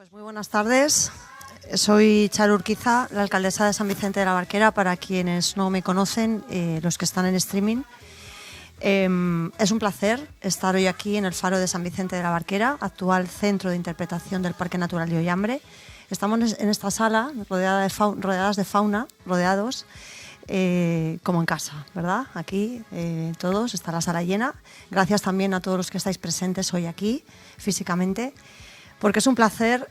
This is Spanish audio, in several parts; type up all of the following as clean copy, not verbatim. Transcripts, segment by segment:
Pues muy buenas tardes. Soy Charo Urquiza, la alcaldesa de San Vicente de la Barquera, para quienes no me conocen, los que están en streaming. Es un placer estar hoy aquí en el Faro de San Vicente de la Barquera, actual centro de interpretación del Parque Natural de Ollambre. Estamos en esta sala rodeados de fauna, como en casa, ¿verdad? Aquí todos, está la sala llena. Gracias también a todos los que estáis presentes hoy aquí físicamente, porque es un placer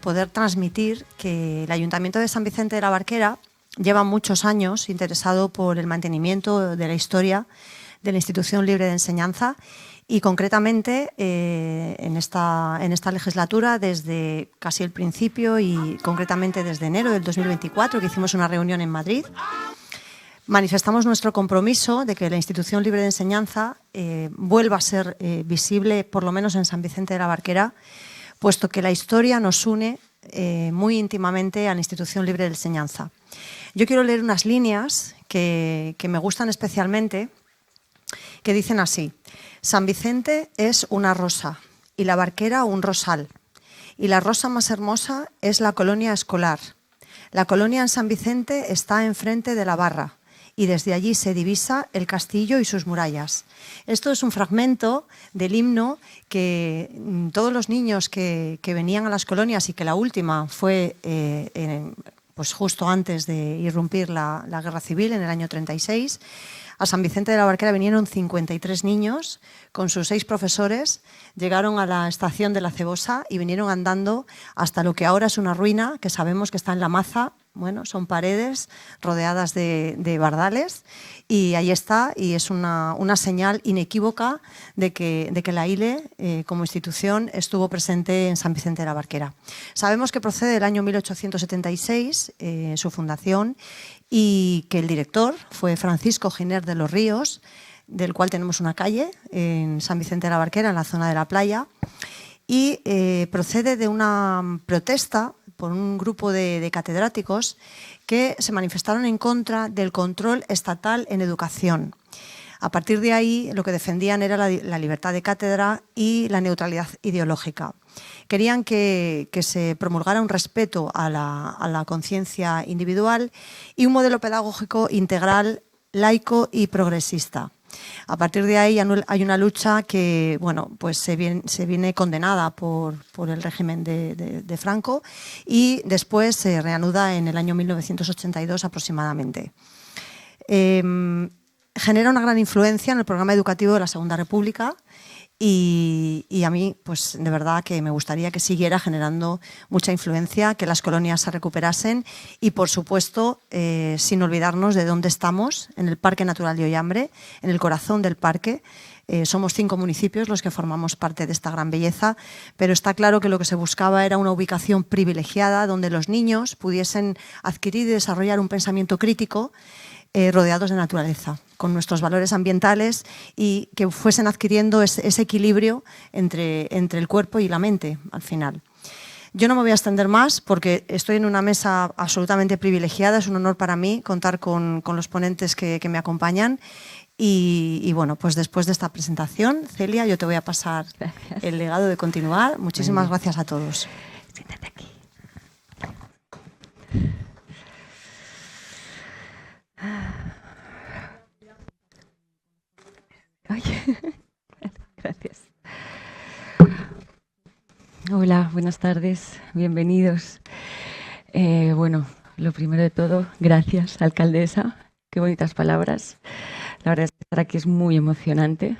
poder transmitir que el Ayuntamiento de San Vicente de la Barquera lleva muchos años interesado por el mantenimiento de la historia de la Institución Libre de Enseñanza y concretamente en esta legislatura, desde casi el principio y concretamente desde enero del 2024, que hicimos una reunión en Madrid, manifestamos nuestro compromiso de que la Institución Libre de Enseñanza vuelva a ser visible, por lo menos en San Vicente de la Barquera, puesto que la historia nos une muy íntimamente a la Institución Libre de Enseñanza. Yo quiero leer unas líneas que me gustan especialmente, que dicen así: San Vicente es una rosa y la Barquera un rosal, y la rosa más hermosa es la colonia escolar. La colonia en San Vicente está enfrente de la barra y desde allí se divisa el castillo y sus murallas. Esto es un fragmento del himno que todos los niños que venían a las colonias, y que la última fue pues justo antes de irrumpir la Guerra Civil en el año 36, a San Vicente de la Barquera vinieron 53 niños con sus 6 profesores, llegaron a la estación de la Cebosa y vinieron andando hasta lo que ahora es una ruina, que sabemos que está en la Maza. Bueno, son paredes rodeadas de bardales y ahí está, y es una señal inequívoca de que la ILE como institución estuvo presente en San Vicente de la Barquera. Sabemos que procede del año 1876, su fundación, y que el director fue Francisco Giner de los Ríos, del cual tenemos una calle en San Vicente de la Barquera, en la zona de la playa, y procede de una protesta por un grupo de catedráticos que se manifestaron en contra del control estatal en educación. A partir de ahí, lo que defendían era la libertad de cátedra y la neutralidad ideológica. Querían que se promulgara un respeto a la conciencia individual y un modelo pedagógico integral, laico y progresista. A partir de ahí hay una lucha que, bueno, pues se viene condenada por el régimen de Franco, y después se reanuda en el año 1982 aproximadamente. Genera una gran influencia en el programa educativo de la Segunda República, y a mí, pues de verdad que me gustaría que siguiera generando mucha influencia, que las colonias se recuperasen y, por supuesto, sin olvidarnos de dónde estamos, en el Parque Natural de Ollambre, en el corazón del parque. Somos 5 municipios los que formamos parte de esta gran belleza, pero está claro que lo que se buscaba era una ubicación privilegiada donde los niños pudiesen adquirir y desarrollar un pensamiento crítico, rodeados de naturaleza, con nuestros valores ambientales, y que fuesen adquiriendo ese equilibrio entre el cuerpo y la mente al final. Yo no me voy a extender más porque estoy en una mesa absolutamente privilegiada. Es un honor para mí contar con los ponentes que me acompañan. Y bueno, pues después de esta presentación, Celia, yo te voy a pasar el legado de continuar. Muchísimas gracias a todos. Siéntate aquí. Ay, gracias. Hola, buenas tardes, bienvenidos. Bueno, lo primero de todo, gracias, alcaldesa. Qué bonitas palabras. La verdad es que estar aquí es muy emocionante.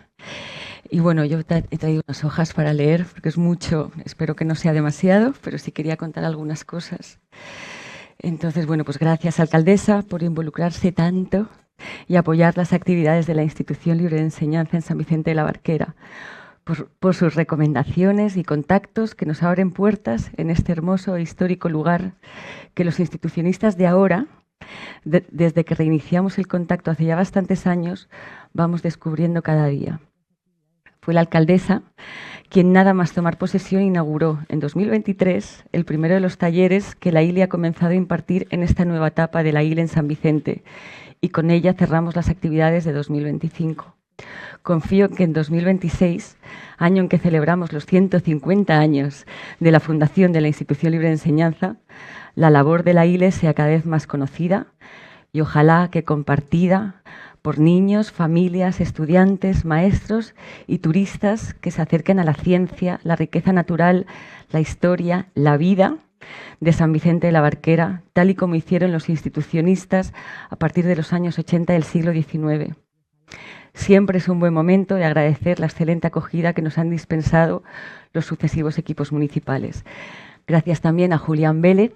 Y bueno, yo he traído unas hojas para leer, porque es mucho, espero que no sea demasiado, pero sí quería contar algunas cosas. Entonces, bueno, pues gracias, alcaldesa, por involucrarse tanto y apoyar las actividades de la Institución Libre de Enseñanza en San Vicente de la Barquera, por sus recomendaciones y contactos que nos abren puertas en este hermoso e histórico lugar que los institucionistas de ahora, desde que reiniciamos el contacto hace ya bastantes años, vamos descubriendo cada día. Fue la alcaldesa quien, nada más tomar posesión, inauguró en 2023 el primero de los talleres que la ILE ha comenzado a impartir en esta nueva etapa de la ILE en San Vicente, y con ella cerramos las actividades de 2025. Confío en que en 2026, año en que celebramos los 150 años de la fundación de la Institución Libre de Enseñanza, la labor de la ILE sea cada vez más conocida y ojalá que compartida por niños, familias, estudiantes, maestros y turistas que se acerquen a la ciencia, la riqueza natural, la historia, la vida de San Vicente de la Barquera, tal y como hicieron los institucionistas a partir de los años 80 del siglo XIX. Siempre es un buen momento de agradecer la excelente acogida que nos han dispensado los sucesivos equipos municipales. Gracias también a Julián Vélez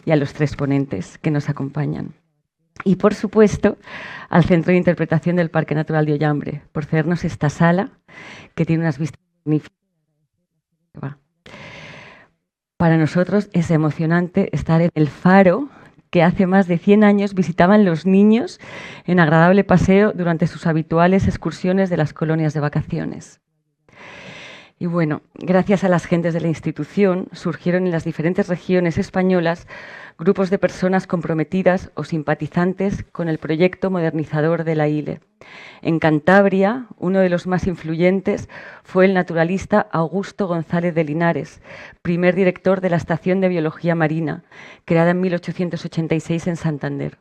y a los 3 ponentes que nos acompañan. Y, por supuesto, al Centro de Interpretación del Parque Natural de Ollambre, por cedernos esta sala, que tiene unas vistas magníficas. Para nosotros es emocionante estar en el faro que hace más de 100 años visitaban los niños en agradable paseo durante sus habituales excursiones de las colonias de vacaciones. Y bueno, gracias a las gentes de la institución surgieron en las diferentes regiones españolas grupos de personas comprometidas o simpatizantes con el proyecto modernizador de la ILE. En Cantabria, uno de los más influyentes fue el naturalista Augusto González de Linares, primer director de la Estación de Biología Marina, creada en 1886 en Santander.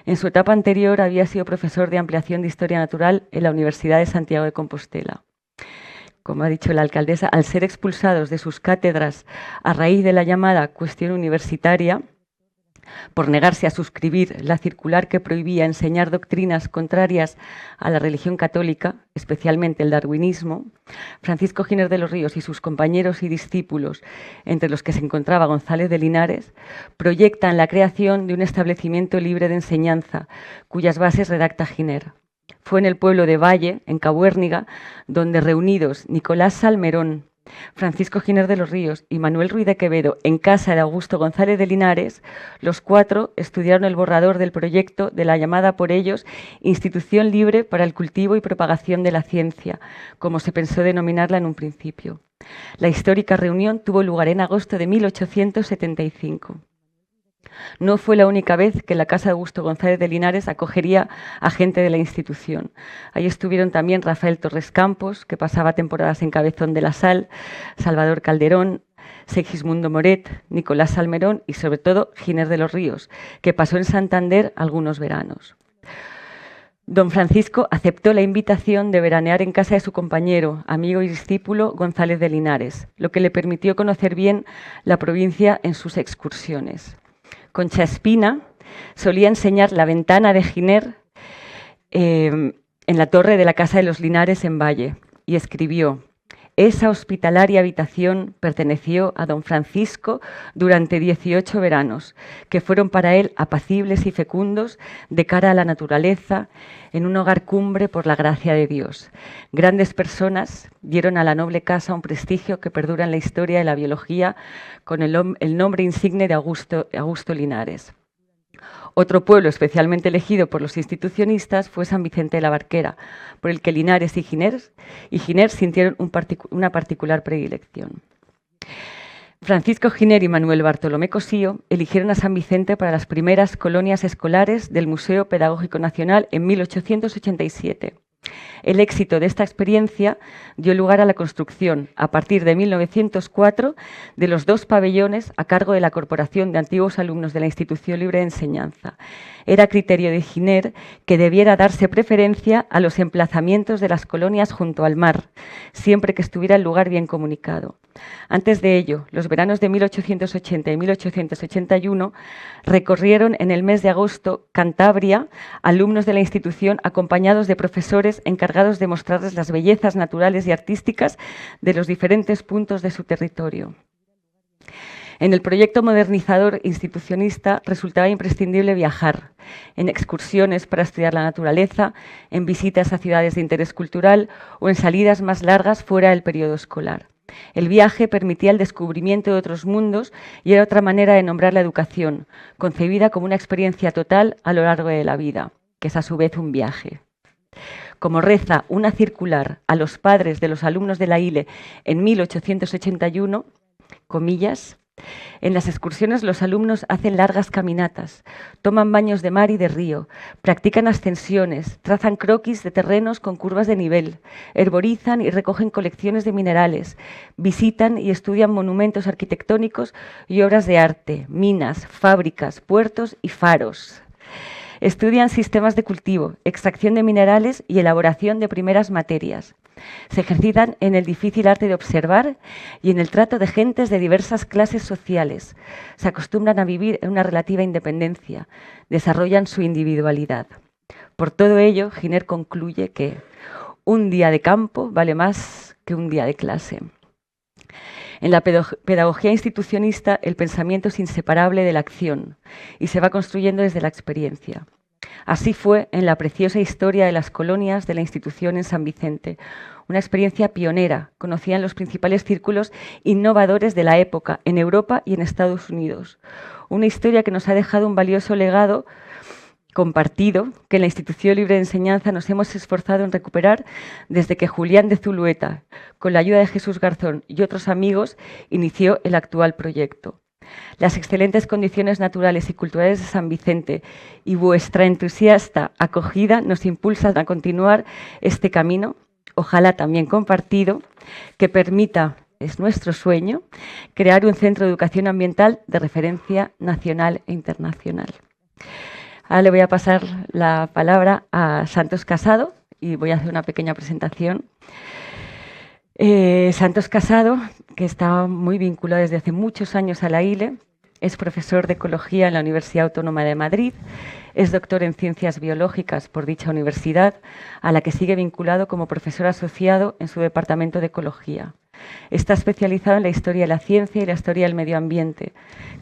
En su etapa anterior había sido profesor de ampliación de Historia Natural en la Universidad de Santiago de Compostela. Como ha dicho la alcaldesa, al ser expulsados de sus cátedras a raíz de la llamada cuestión universitaria, por negarse a suscribir la circular que prohibía enseñar doctrinas contrarias a la religión católica, especialmente el darwinismo, Francisco Giner de los Ríos y sus compañeros y discípulos, entre los que se encontraba González de Linares, proyectan la creación de un establecimiento libre de enseñanza, cuyas bases redacta Giner. Fue en el pueblo de Valle, en Cabuérniga, donde reunidos Nicolás Salmerón, Francisco Giner de los Ríos y Manuel Ruiz de Quevedo en casa de Augusto González de Linares, los 4 estudiaron el borrador del proyecto de la llamada por ellos Institución Libre para el Cultivo y Propagación de la Ciencia, como se pensó denominarla en un principio. La histórica reunión tuvo lugar en agosto de 1875. No fue la única vez que la casa de Augusto González de Linares acogería a gente de la institución. Ahí estuvieron también Rafael Torres Campos, que pasaba temporadas en Cabezón de la Sal, Salvador Calderón, Segismundo Moret, Nicolás Salmerón y, sobre todo, Giner de los Ríos, que pasó en Santander algunos veranos. Don Francisco aceptó la invitación de veranear en casa de su compañero, amigo y discípulo González de Linares, lo que le permitió conocer bien la provincia en sus excursiones. Concha Espina solía enseñar la ventana de Giner en la torre de la Casa de los Linares en Valle y escribió: esa hospitalaria habitación perteneció a don Francisco durante 18 veranos, que fueron para él apacibles y fecundos de cara a la naturaleza, en un hogar cumbre por la gracia de Dios. Grandes personas dieron a la noble casa un prestigio que perdura en la historia de la biología con el nombre insigne de Augusto Linares. Otro pueblo especialmente elegido por los institucionistas fue San Vicente de la Barquera, por el que Linares y Giner sintieron una particular predilección. Francisco Giner y Manuel Bartolomé Cosío eligieron a San Vicente para las primeras colonias escolares del Museo Pedagógico Nacional en 1887. El éxito de esta experiencia dio lugar a la construcción, a partir de 1904, de los 2 pabellones a cargo de la Corporación de Antiguos Alumnos de la Institución Libre de Enseñanza. Era criterio de Giner que debiera darse preferencia a los emplazamientos de las colonias junto al mar, siempre que estuviera el lugar bien comunicado. Antes de ello, los veranos de 1880 y 1881 recorrieron en el mes de agosto Cantabria alumnos de la institución acompañados de profesores encargados de mostrarles las bellezas naturales y artísticas de los diferentes puntos de su territorio. En el proyecto modernizador institucionista resultaba imprescindible viajar, en excursiones para estudiar la naturaleza, en visitas a ciudades de interés cultural o en salidas más largas fuera del periodo escolar. El viaje permitía el descubrimiento de otros mundos y era otra manera de nombrar la educación, concebida como una experiencia total a lo largo de la vida, que es a su vez un viaje. Como reza una circular a los padres de los alumnos de la ILE en 1881, comillas, En las excursiones los alumnos hacen largas caminatas, toman baños de mar y de río, practican ascensiones, trazan croquis de terrenos con curvas de nivel, herborizan y recogen colecciones de minerales, visitan y estudian monumentos arquitectónicos y obras de arte, minas, fábricas, puertos y faros. Estudian sistemas de cultivo, extracción de minerales y elaboración de primeras materias. Se ejercitan en el difícil arte de observar y en el trato de gentes de diversas clases sociales. Se acostumbran a vivir en una relativa independencia, desarrollan su individualidad. Por todo ello, Giner concluye que un día de campo vale más que un día de clase. En la pedagogía institucionista, el pensamiento es inseparable de la acción y se va construyendo desde la experiencia. Así fue en la preciosa historia de las colonias de la institución en San Vicente, una experiencia pionera, conocida en los principales círculos innovadores de la época, en Europa y en Estados Unidos. Una historia que nos ha dejado un valioso legado compartido, que en la Institución Libre de Enseñanza nos hemos esforzado en recuperar desde que Julián de Zulueta, con la ayuda de Jesús Garzón y otros amigos, inició el actual proyecto. Las excelentes condiciones naturales y culturales de San Vicente y vuestra entusiasta acogida nos impulsan a continuar este camino, ojalá también compartido, que permita, es nuestro sueño, crear un centro de educación ambiental de referencia nacional e internacional. Ahora le voy a pasar la palabra a Santos Casado y voy a hacer una pequeña presentación. Santos Casado, que está muy vinculado desde hace muchos años a la ILE, es profesor de Ecología en la Universidad Autónoma de Madrid, es doctor en Ciencias Biológicas por dicha universidad, a la que sigue vinculado como profesor asociado en su Departamento de Ecología. Está especializado en la historia de la ciencia y la historia del medio ambiente,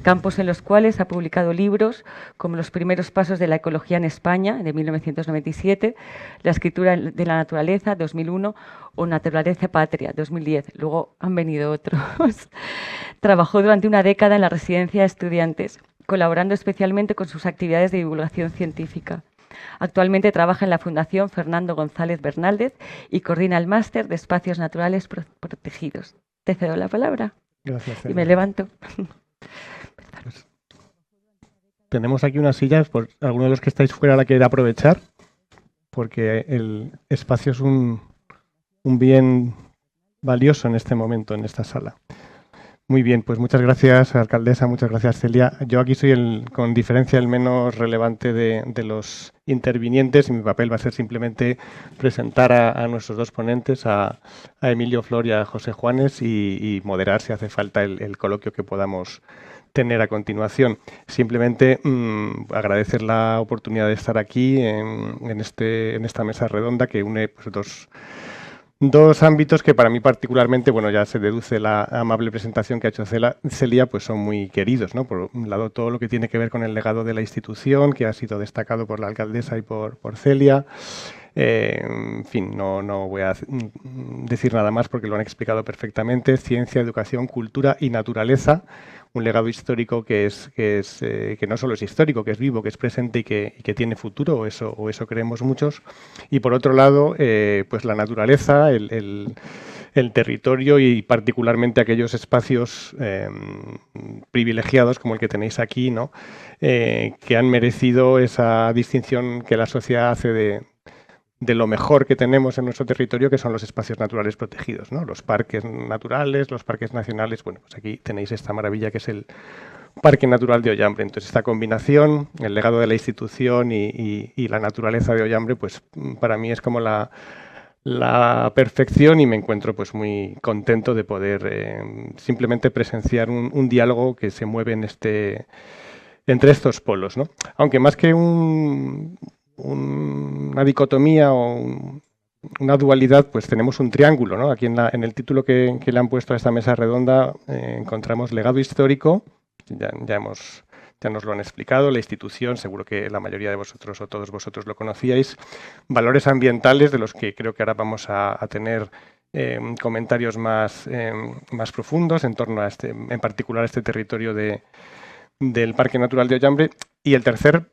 campos en los cuales ha publicado libros como Los primeros pasos de la ecología en España, de 1997, La escritura de la naturaleza, 2001, o Naturaleza Patria, 2010. Luego han venido otros. Trabajó durante una década en la residencia de estudiantes, colaborando especialmente con sus actividades de divulgación científica. Actualmente trabaja en la Fundación Fernando González Bernaldez y coordina el máster de Espacios Naturales Protegidos. Te cedo la palabra. Gracias, Celia. Y me levanto. Pues, tenemos aquí unas sillas, por alguno de los que estáis fuera la quiere aprovechar, porque el espacio es un bien valioso en este momento, en esta sala. Muy bien, pues muchas gracias, alcaldesa, muchas gracias, Celia. Yo aquí soy, con diferencia, el menos relevante de los intervinientes y mi papel va a ser simplemente presentar a nuestros dos ponentes, a Emilio Flor y a José Juanes, y moderar, si hace falta, el coloquio que podamos tener a continuación. Simplemente agradecer la oportunidad de estar aquí en esta mesa redonda que une pues, dos ámbitos que para mí particularmente, bueno, ya se deduce la amable presentación que ha hecho Celia, pues son muy queridos, ¿no? Por un lado, todo lo que tiene que ver con el legado de la institución, que ha sido destacado por la alcaldesa y por Celia. En fin, no voy a decir nada más porque lo han explicado perfectamente. Ciencia, educación, cultura y naturaleza. Un legado histórico que no solo es histórico, que es vivo, que es presente y que tiene futuro, o eso creemos muchos. Y por otro lado, pues la naturaleza, el territorio y particularmente aquellos espacios privilegiados como el que tenéis aquí, ¿no? Que han merecido esa distinción que la sociedad hace de lo mejor que tenemos en nuestro territorio, que son los espacios naturales protegidos, ¿no? Los parques naturales, los parques nacionales. Bueno, pues aquí tenéis esta maravilla que es el Parque Natural de Ollambre. Entonces, esta combinación, el legado de la institución y la naturaleza de Ollambre, pues para mí es como la perfección, y me encuentro pues muy contento de poder simplemente presenciar un diálogo que se mueve entre estos polos, ¿no? Aunque más que una dicotomía o una dualidad, pues tenemos un triángulo, ¿no? Aquí en el título que le han puesto a esta mesa redonda encontramos legado histórico, ya nos lo han explicado, la institución, seguro que la mayoría de vosotros o todos vosotros lo conocíais, valores ambientales, de los que creo que ahora vamos a tener comentarios más profundos en torno a en particular a este territorio del Parque Natural de Ollambre, y el tercer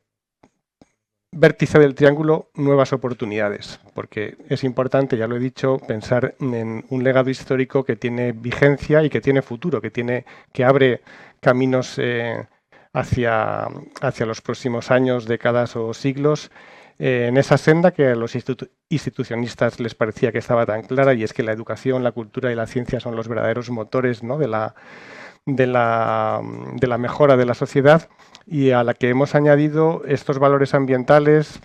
vértice del triángulo, nuevas oportunidades, porque es importante, ya lo he dicho, pensar en un legado histórico que tiene vigencia y que tiene futuro, que abre caminos hacia los próximos años, décadas o siglos, en esa senda que a los institucionistas les parecía que estaba tan clara, y es que la educación, la cultura y la ciencia son los verdaderos motores, ¿no?, de la mejora de la sociedad, y a la que hemos añadido estos valores ambientales,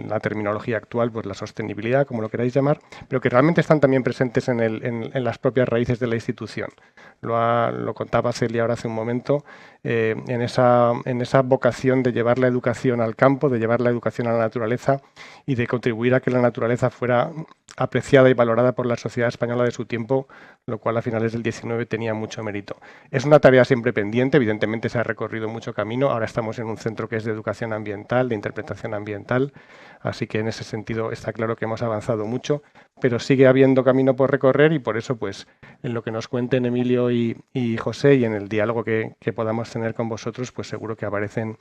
la terminología actual, pues la sostenibilidad, como lo queráis llamar, pero que realmente están también presentes en las propias raíces de la institución. Lo contaba Celia ahora hace un momento, en esa vocación de llevar la educación al campo, de llevar la educación a la naturaleza y de contribuir a que la naturaleza fuera apreciada y valorada por la sociedad española de su tiempo, lo cual a finales del XIX tenía mucho mérito. Es una tarea siempre pendiente, evidentemente se ha recorrido mucho camino, ahora estamos en un centro que es de educación ambiental, de interpretación ambiental, así que en ese sentido está claro que hemos avanzado mucho, pero sigue habiendo camino por recorrer, y por eso, pues, en lo que nos cuenten Emilio y José, y en el diálogo que podamos tener con vosotros, pues seguro que aparecen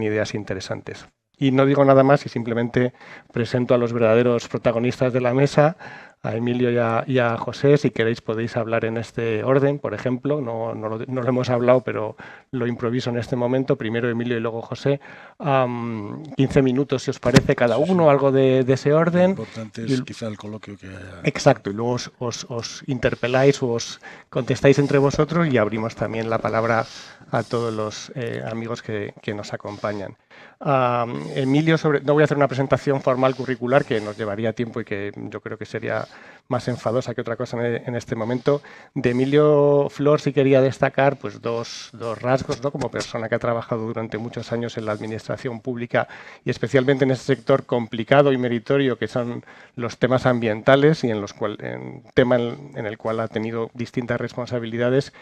ideas interesantes. Y no digo nada más y simplemente presento a los verdaderos protagonistas de la mesa, a Emilio y a José. Si queréis podéis hablar en este orden, por ejemplo. No lo hemos hablado, pero lo improviso en este momento. Primero Emilio y luego José. 15 minutos, si os parece, cada uno, algo de ese orden. Lo importante es quizá el coloquio que haya. Exacto, y luego os interpeláis o os contestáis entre vosotros, y abrimos también la palabra a todos los amigos que nos acompañan. Emilio, no voy a hacer una presentación formal curricular que nos llevaría tiempo y que yo creo que sería más enfadosa que otra cosa en este momento. De Emilio Flor sí quería destacar pues dos rasgos, ¿no?, como persona que ha trabajado durante muchos años en la administración pública y especialmente en ese sector complicado y meritorio que son los temas ambientales, y en el cual ha tenido distintas responsabilidades,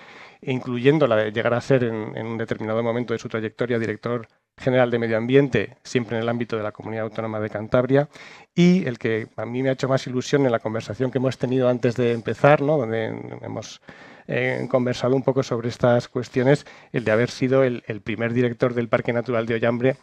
incluyendo la de llegar a ser en un determinado momento de su trayectoria director general de Medio Ambiente, siempre en el ámbito de la Comunidad Autónoma de Cantabria, y el que a mí me ha hecho más ilusión en la conversación que hemos tenido antes de empezar, ¿no?, donde hemos conversado un poco sobre estas cuestiones, el de haber sido el primer director del Parque Natural de Ollambre,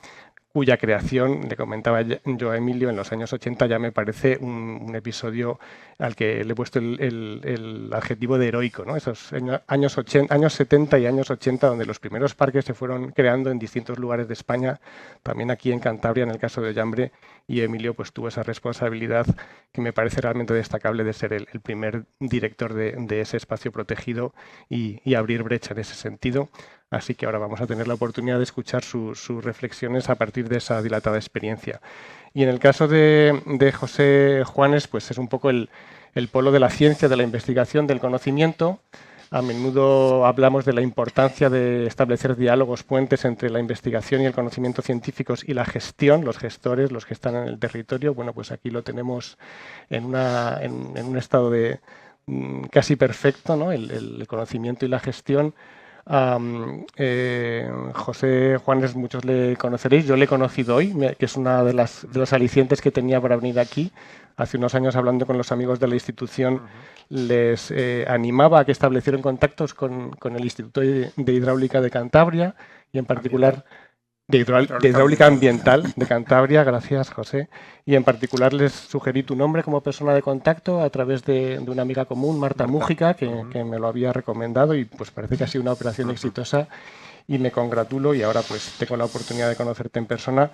cuya creación, le comentaba yo a Emilio, en los años 80 ya me parece un episodio al que le he puesto el adjetivo de heroico, ¿no? Esos años 70 y años 80, donde los primeros parques se fueron creando en distintos lugares de España, también aquí en Cantabria, en el caso de Ollambre, y Emilio pues tuvo esa responsabilidad que me parece realmente destacable de ser el primer director de ese espacio protegido y abrir brecha en ese sentido. Así que ahora vamos a tener la oportunidad de escuchar sus reflexiones a partir de esa dilatada experiencia. Y en el caso de José Juanes, pues es un poco el polo de la ciencia, de la investigación, del conocimiento. A menudo hablamos de la importancia de establecer diálogos, puentes entre la investigación y el conocimiento científicos y la gestión, los gestores, los que están en el territorio. Bueno, pues aquí lo tenemos en un estado de casi perfecto, ¿no?, el conocimiento y la gestión. José Juanes, muchos le conoceréis, yo le he conocido hoy, que es una de los alicientes que tenía para venir aquí. Hace unos años, hablando con los amigos de la institución, les animaba a que establecieran contactos con el Instituto de Hidráulica de Cantabria, y en particular de Hidráulica Ambiental de Cantabria. Gracias, José. Y en particular les sugerí tu nombre como persona de contacto a través de una amiga común, Marta Mújica, que me lo había recomendado, y pues parece que ha sido una operación exitosa y me congratulo, y ahora pues tengo la oportunidad de conocerte en persona.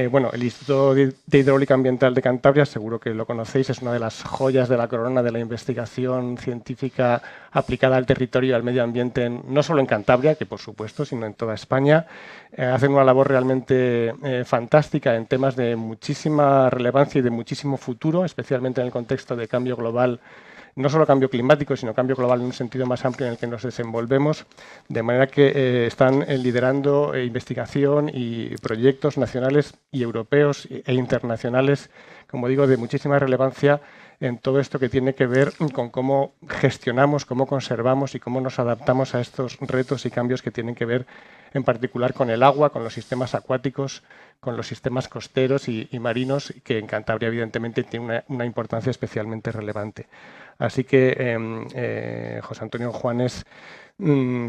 Bueno, el Instituto de Hidráulica Ambiental de Cantabria, seguro que lo conocéis, es una de las joyas de la corona de la investigación científica aplicada al territorio y al medio ambiente, no solo en Cantabria, que por supuesto, sino en toda España. Hacen una labor realmente fantástica en temas de muchísima relevancia y de muchísimo futuro, especialmente en el contexto de cambio global. No solo cambio climático, sino cambio global en un sentido más amplio en el que nos desenvolvemos, de manera que están liderando investigación y proyectos nacionales y europeos e internacionales, como digo, de muchísima relevancia en todo esto que tiene que ver con cómo gestionamos, cómo conservamos y cómo nos adaptamos a estos retos y cambios que tienen que ver en particular con el agua, con los sistemas acuáticos, con los sistemas costeros y marinos, que en Cantabria evidentemente tiene una importancia especialmente relevante. Así que José Antonio Juanes,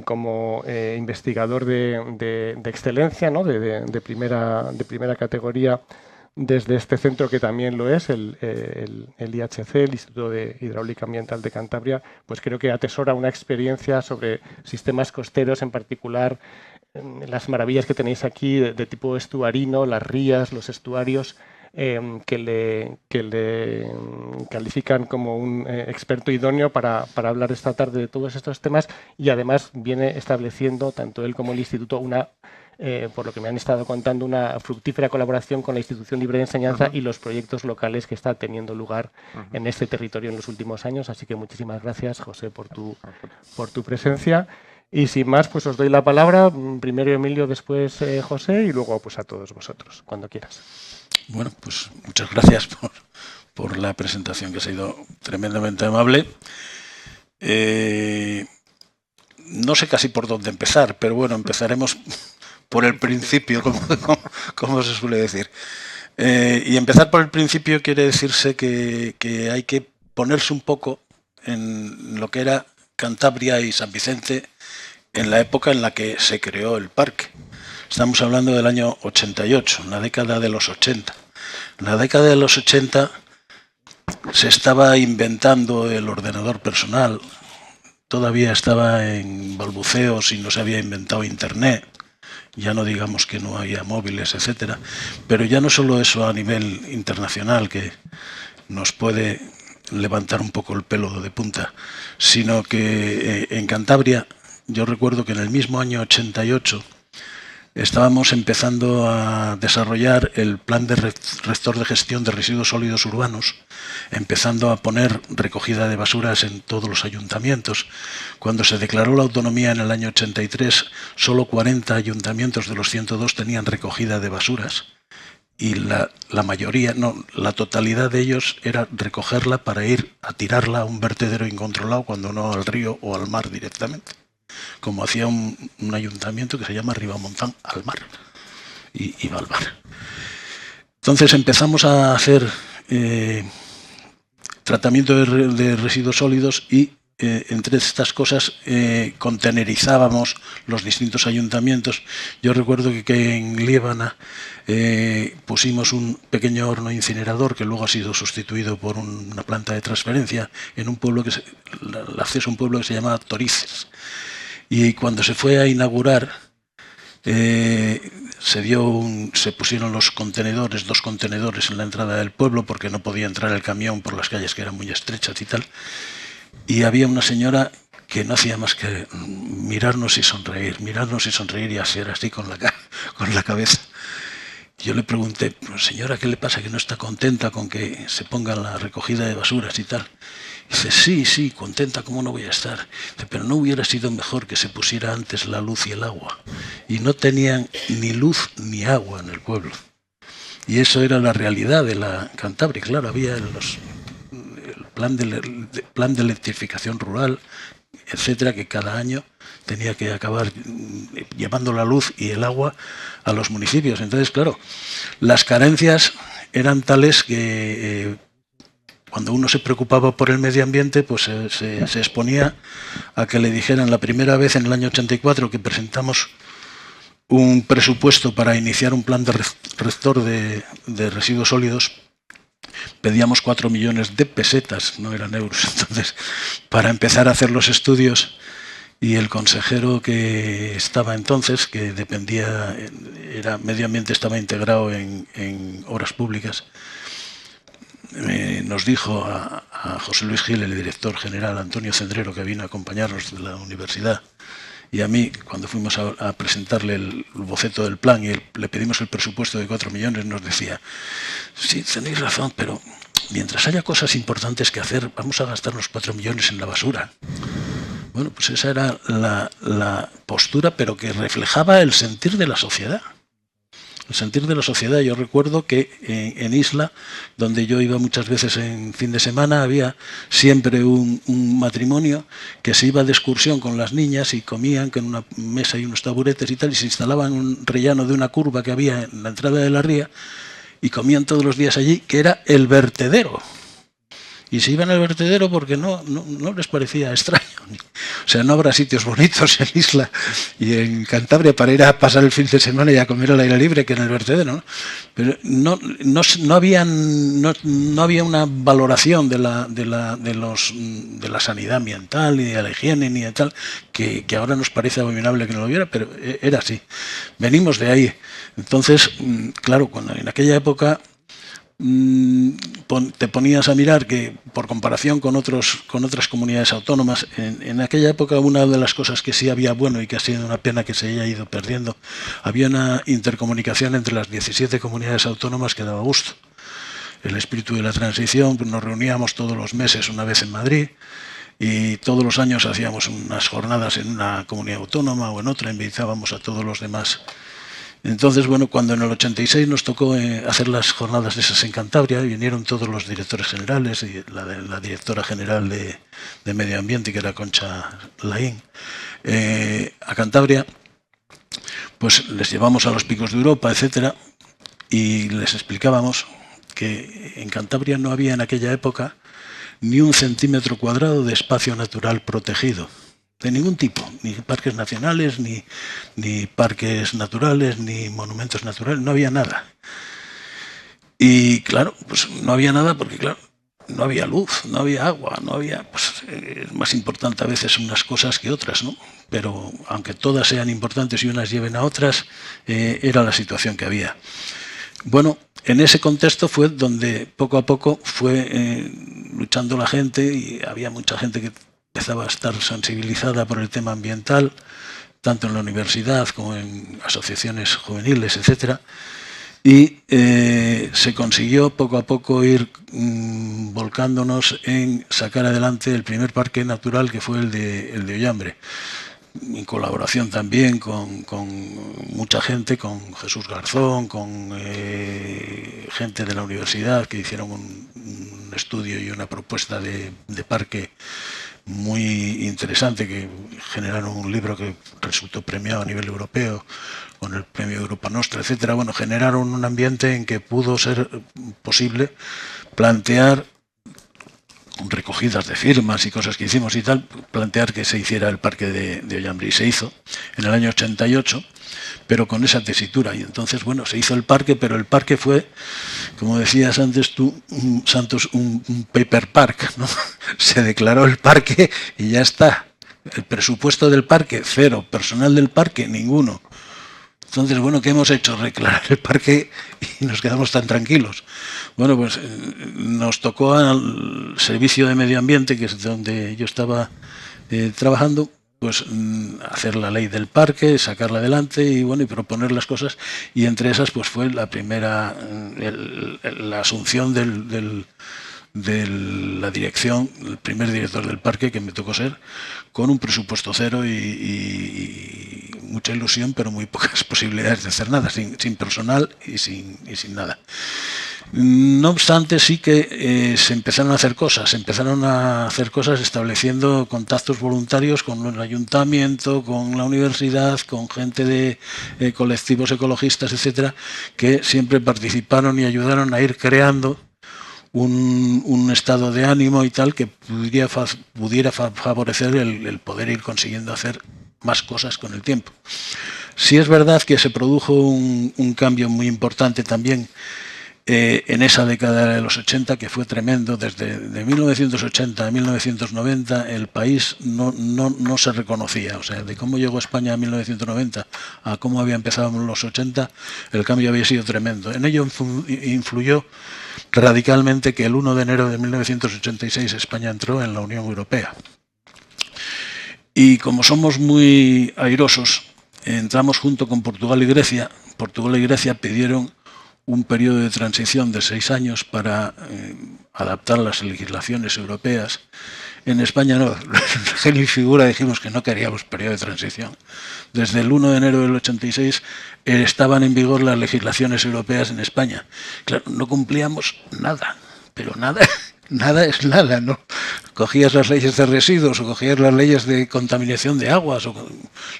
como investigador de excelencia, ¿no? de primera categoría, desde este centro que también lo es, el IHC, el Instituto de Hidráulica Ambiental de Cantabria, pues creo que atesora una experiencia sobre sistemas costeros, en particular las maravillas que tenéis aquí de tipo estuarino, las rías, los estuarios, que le califican como un experto idóneo para hablar esta tarde de todos estos temas, y además viene estableciendo, tanto él como el Instituto, por lo que me han estado contando, una fructífera colaboración con la Institución Libre de Enseñanza y los proyectos locales que está teniendo lugar en este territorio en los últimos años. Así que muchísimas gracias, José, por tu presencia. Y sin más, pues os doy la palabra, primero Emilio, después José, y luego pues a todos vosotros, cuando quieras. Bueno, pues muchas gracias por la presentación, que ha sido tremendamente amable. No sé casi por dónde empezar, pero bueno, empezaremos por el principio, como se suele decir. Y empezar por el principio quiere decirse que hay que ponerse un poco en lo que era Cantabria y San Vicente en la época en la que se creó el parque. Estamos hablando del año 88, la década de los 80. En la década de los 80 se estaba inventando el ordenador personal, todavía estaba en balbuceos y no se había inventado Internet, ya no digamos que no había móviles, etcétera, pero ya no solo eso a nivel internacional, que nos puede levantar un poco el pelo de punta, sino que en Cantabria, yo recuerdo que en el mismo año 88 estábamos empezando a desarrollar el plan de rector de gestión de residuos sólidos urbanos, empezando a poner recogida de basuras en todos los ayuntamientos. Cuando se declaró la autonomía en el año 83, solo 40 ayuntamientos de los 102 tenían recogida de basuras, y la mayoría, no, la totalidad de ellos era recogerla para ir a tirarla a un vertedero incontrolado, cuando no al río o al mar directamente, como hacía un ayuntamiento que se llama Ribamontán al mar, y va al mar. Entonces empezamos a hacer tratamiento de residuos sólidos y entre estas cosas contenerizábamos los distintos ayuntamientos. Yo recuerdo que en Liébana pusimos un pequeño horno incinerador que luego ha sido sustituido por una planta de transferencia en un pueblo el acceso a un pueblo que se llama Torices. Y cuando se fue a inaugurar, se pusieron los contenedores, 2 contenedores en la entrada del pueblo, porque no podía entrar el camión por las calles que eran muy estrechas y tal. Y había una señora que no hacía más que mirarnos y sonreír y hacer así con la cabeza. Yo le pregunté, señora, ¿qué le pasa, que no está contenta con que se ponga la recogida de basuras y tal? Dice, sí, contenta, ¿cómo no voy a estar? Dice, pero ¿no hubiera sido mejor que se pusiera antes la luz y el agua? Y no tenían ni luz ni agua en el pueblo. Y eso era la realidad de la Cantabria. Claro, había el plan de electrificación rural, etcétera, que cada año tenía que acabar llevando la luz y el agua a los municipios. Entonces, claro, las carencias eran tales que cuando uno se preocupaba por el medio ambiente, pues se exponía a que le dijeran, la primera vez en el año 84 que presentamos un presupuesto para iniciar un plan de rector de residuos sólidos, pedíamos 4 millones de pesetas, no eran euros, entonces, para empezar a hacer los estudios. Y el consejero que estaba entonces, que dependía, era medio ambiente, estaba integrado en obras públicas, nos dijo a José Luis Gil, el director general, Antonio Cendrero, que vino a acompañarnos de la universidad, y a mí, cuando fuimos a presentarle el boceto del plan y le pedimos el presupuesto de 4 millones, nos decía, sí, tenéis razón, pero mientras haya cosas importantes que hacer, vamos a gastarnos 4 millones en la basura. Bueno, pues esa era la postura, pero que reflejaba el sentir de la sociedad. el sentir de la sociedad. Yo recuerdo que en Isla, donde yo iba muchas veces en fin de semana, había siempre un matrimonio que se iba de excursión con las niñas y comían con una mesa y unos taburetes y tal, y se instalaban en un rellano de una curva que había en la entrada de la ría y comían todos los días allí, que era el vertedero. Y se iban al vertedero porque no les parecía extraño. O sea, no habrá sitios bonitos en Isla y en Cantabria para ir a pasar el fin de semana y a comer al aire libre que en el vertedero, ¿no? Pero no había una valoración de la sanidad ambiental ni de la higiene ni de tal, que ahora nos parece abominable que no lo hubiera, pero era así. Venimos de ahí. Entonces, claro, cuando en aquella época te ponías a mirar que por comparación con otras comunidades autónomas, en aquella época una de las cosas que sí había bueno y que ha sido una pena que se haya ido perdiendo, había una intercomunicación entre las 17 comunidades autónomas que daba gusto. El espíritu de la transición, pues nos reuníamos todos los meses una vez en Madrid y todos los años hacíamos unas jornadas en una comunidad autónoma o en otra, invitábamos a todos los demás. Entonces, bueno, cuando en el 86 nos tocó hacer las jornadas de esas en Cantabria, vinieron todos los directores generales y la directora general de Medio Ambiente, que era Concha Laín, a Cantabria, pues les llevamos a los picos de Europa, etcétera, y les explicábamos que en Cantabria no había en aquella época ni 1 centímetro cuadrado de espacio natural protegido. De ningún tipo, ni parques nacionales, ni parques naturales, ni monumentos naturales, no había nada. Y claro, pues no había nada porque, claro, no había luz, no había agua, no había, pues es más importante a veces unas cosas que otras, ¿no? Pero aunque todas sean importantes y unas lleven a otras, era la situación que había. Bueno, en ese contexto fue donde poco a poco fue luchando la gente y había mucha gente que empezaba a estar sensibilizada por el tema ambiental, tanto en la universidad como en asociaciones juveniles, etcétera, y se consiguió poco a poco ir volcándonos en sacar adelante el primer parque natural, que fue el de Ollambre, en colaboración también con mucha gente, con Jesús Garzón, con gente de la universidad que hicieron un estudio y una propuesta de parque muy interesante, que generaron un libro que resultó premiado a nivel europeo con el premio Europa Nostra, etcétera. Bueno, generaron un ambiente en que pudo ser posible plantear, con recogidas de firmas y cosas que hicimos y tal, plantear que se hiciera el parque de Ollambre, y se hizo en el año 88, pero con esa tesitura. Y entonces, bueno, se hizo el parque, pero el parque fue, como decías antes tú, Santos, un paper park, ¿no? Se declaró el parque y ya está. El presupuesto del parque, 0. Personal del parque, ninguno. Entonces, bueno, ¿qué hemos hecho? Declarar el parque y nos quedamos tan tranquilos. Bueno, pues nos tocó al Servicio de Medio Ambiente, que es donde yo estaba trabajando, pues hacer la ley del parque, sacarla adelante y bueno, y proponer las cosas, y entre esas pues fue la primera, la asunción de la dirección, el primer director del parque que me tocó ser, con un presupuesto 0 y mucha ilusión, pero muy pocas posibilidades de hacer nada, sin personal y sin nada. No obstante, sí que se empezaron a hacer cosas estableciendo contactos voluntarios con el ayuntamiento, con la universidad, con gente de colectivos ecologistas, etcétera, que siempre participaron y ayudaron a ir creando un estado de ánimo y tal que pudiera favorecer el poder ir consiguiendo hacer más cosas con el tiempo. Sí es verdad que se produjo un cambio muy importante también en esa década de los 80, que fue tremendo. Desde 1980 a 1990 el país no se reconocía. O sea, de cómo llegó España en 1990 a cómo había empezado en los 80, el cambio había sido tremendo. En ello influyó radicalmente que el 1 de enero de 1986 España entró en la Unión Europea. Y como somos muy airosos, entramos junto con Portugal y Grecia. Portugal y Grecia pidieron un periodo de transición de 6 años para adaptar las legislaciones europeas en España no, genio y figura dijimos que no queríamos periodo de transición. Desde el 1 de enero del 86 estaban en vigor las legislaciones europeas en España. Claro, no cumplíamos nada, pero nada, nada es nada, ¿no? Cogías las leyes de residuos o cogías las leyes de contaminación de aguas o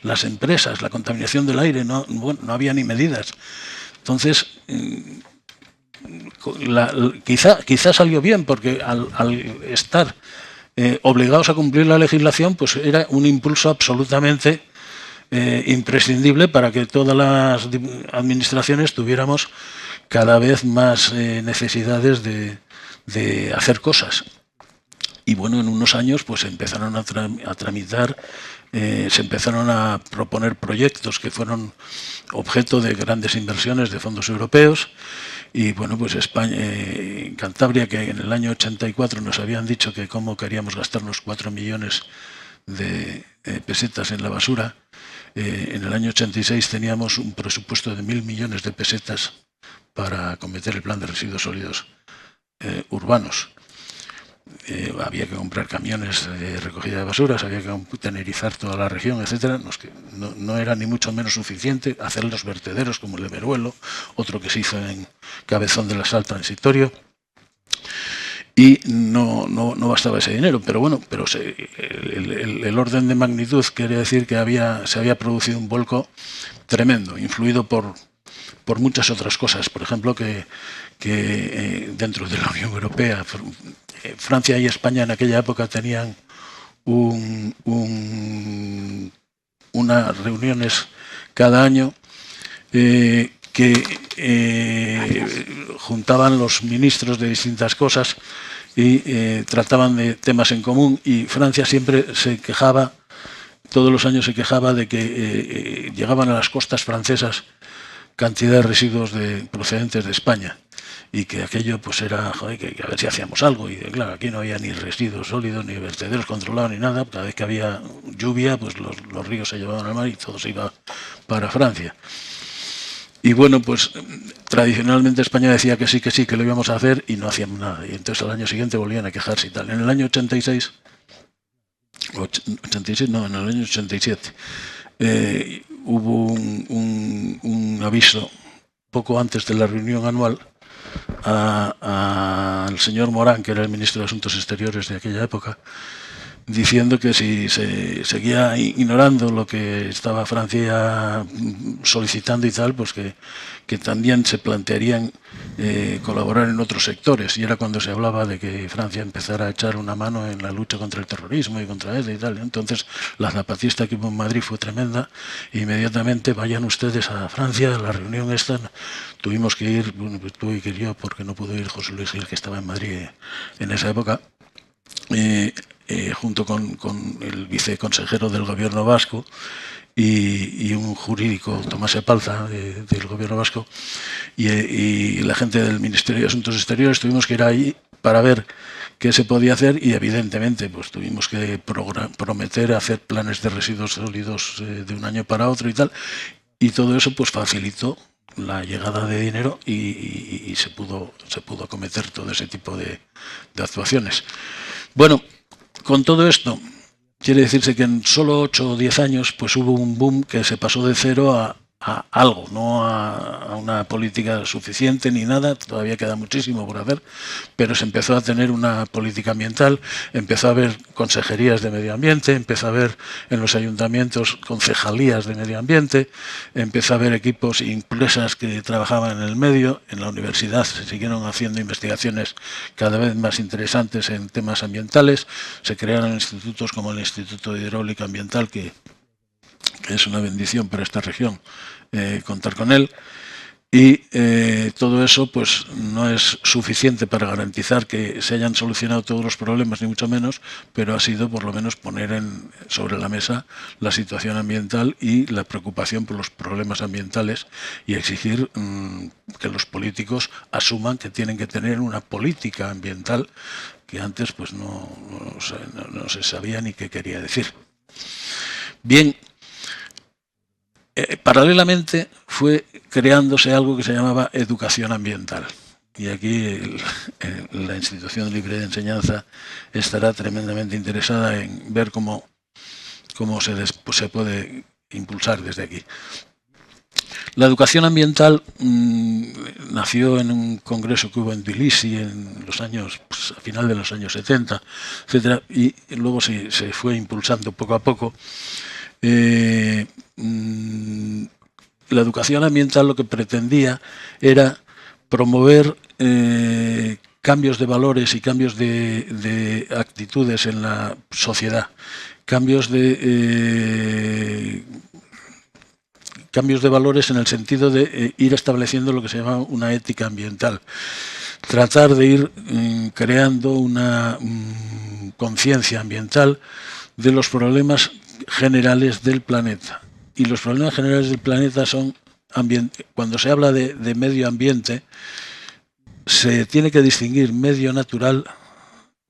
las empresas, la contaminación del aire, no, bueno, no había ni medidas. Entonces, quizá salió bien, porque al estar obligados a cumplir la legislación, pues era un impulso absolutamente imprescindible para que todas las administraciones tuviéramos cada vez más necesidades de hacer cosas. Y bueno, en unos años pues empezaron a tramitar, se empezaron a proponer proyectos que fueron objeto de grandes inversiones de fondos europeos. Y bueno, pues España, en Cantabria, que en el año 84 nos habían dicho que cómo queríamos gastarnos 4 millones de pesetas en la basura, en el año 86 teníamos un presupuesto de 1.000 millones de pesetas para acometer el plan de residuos sólidos urbanos. Había que comprar camiones de recogida de basuras, había que contenerizar toda la región, etcétera. No era ni mucho menos suficiente hacer los vertederos como el de Veruelo, otro que se hizo en Cabezón de la Sal Transitorio, y no bastaba ese dinero. Pero bueno, el orden de magnitud quiere decir que se había producido un vuelco tremendo, influido por muchas otras cosas. Por ejemplo, que dentro de la Unión Europea, Francia y España en aquella época tenían unas reuniones cada año que juntaban los ministros de distintas cosas y trataban de temas en común, y Francia siempre se quejaba, todos los años se quejaba de que llegaban a las costas francesas cantidad de residuos procedentes de España, y que aquello pues era, joder, que a ver si hacíamos algo. Y claro, aquí no había ni residuos sólidos, ni vertederos controlados, ni nada. Cada vez que había lluvia, pues los ríos se llevaban al mar y todo se iba para Francia. Y bueno, pues tradicionalmente España decía que sí, que lo íbamos a hacer, y no hacíamos nada. Y entonces al año siguiente volvían a quejarse y tal. En el año 86, no, en el año 87, hubo un aviso poco antes de la reunión anual al señor Morán, que era el ministro de Asuntos Exteriores de aquella época, diciendo que si se seguía ignorando lo que estaba Francia solicitando y tal, pues que también se plantearían colaborar en otros sectores. Y era cuando se hablaba de que Francia empezara a echar una mano en la lucha contra el terrorismo y contra ETA y tal. Entonces la zapatista que hubo en Madrid fue tremenda. Inmediatamente, vayan ustedes a Francia, a la reunión esta. Tuvimos que ir, bueno, pues tuve que ir yo porque no pudo ir José Luis Gil, que estaba en Madrid en esa época. Junto con el viceconsejero del gobierno vasco y un jurídico, Tomás Epalza, del gobierno vasco, y la gente del Ministerio de Asuntos Exteriores. Tuvimos que ir ahí para ver qué se podía hacer, y evidentemente pues tuvimos que prometer hacer planes de residuos sólidos de un año para otro y tal, y todo eso pues facilitó la llegada de dinero y se pudo acometer todo ese tipo de actuaciones. Bueno, con todo esto, quiere decirse que en solo 8 o 10 años pues hubo un boom que se pasó de cero a algo, no a una política suficiente ni nada. Todavía queda muchísimo por hacer, pero se empezó a tener una política ambiental, empezó a haber consejerías de medio ambiente, empezó a haber en los ayuntamientos concejalías de medio ambiente, empezó a haber equipos y empresas que trabajaban en el medio. En la universidad se siguieron haciendo investigaciones cada vez más interesantes en temas ambientales, se crearon institutos como el Instituto de Hidráulica Ambiental, que es una bendición para esta región contar con él, y todo eso pues no es suficiente para garantizar que se hayan solucionado todos los problemas, ni mucho menos, pero ha sido por lo menos poner sobre la mesa la situación ambiental y la preocupación por los problemas ambientales, y exigir que los políticos asuman que tienen que tener una política ambiental, que antes pues no se sabía ni qué quería decir. Bien, paralelamente fue creándose algo que se llamaba educación ambiental. y aquí la Institución Libre de Enseñanza estará tremendamente interesada en ver cómo se puede impulsar desde aquí. La educación ambiental nació en un congreso que hubo en Tbilisi en los años, a final de los años 70, etcétera, y luego se fue impulsando poco a poco. La educación ambiental lo que pretendía era promover cambios de valores y cambios de actitudes en la sociedad, cambios de valores en el sentido de ir estableciendo lo que se llama una ética ambiental. Tratar de ir creando una conciencia ambiental de los problemas generales del planeta. Y los problemas generales del planeta son cuando se habla de medio ambiente, se tiene que distinguir medio natural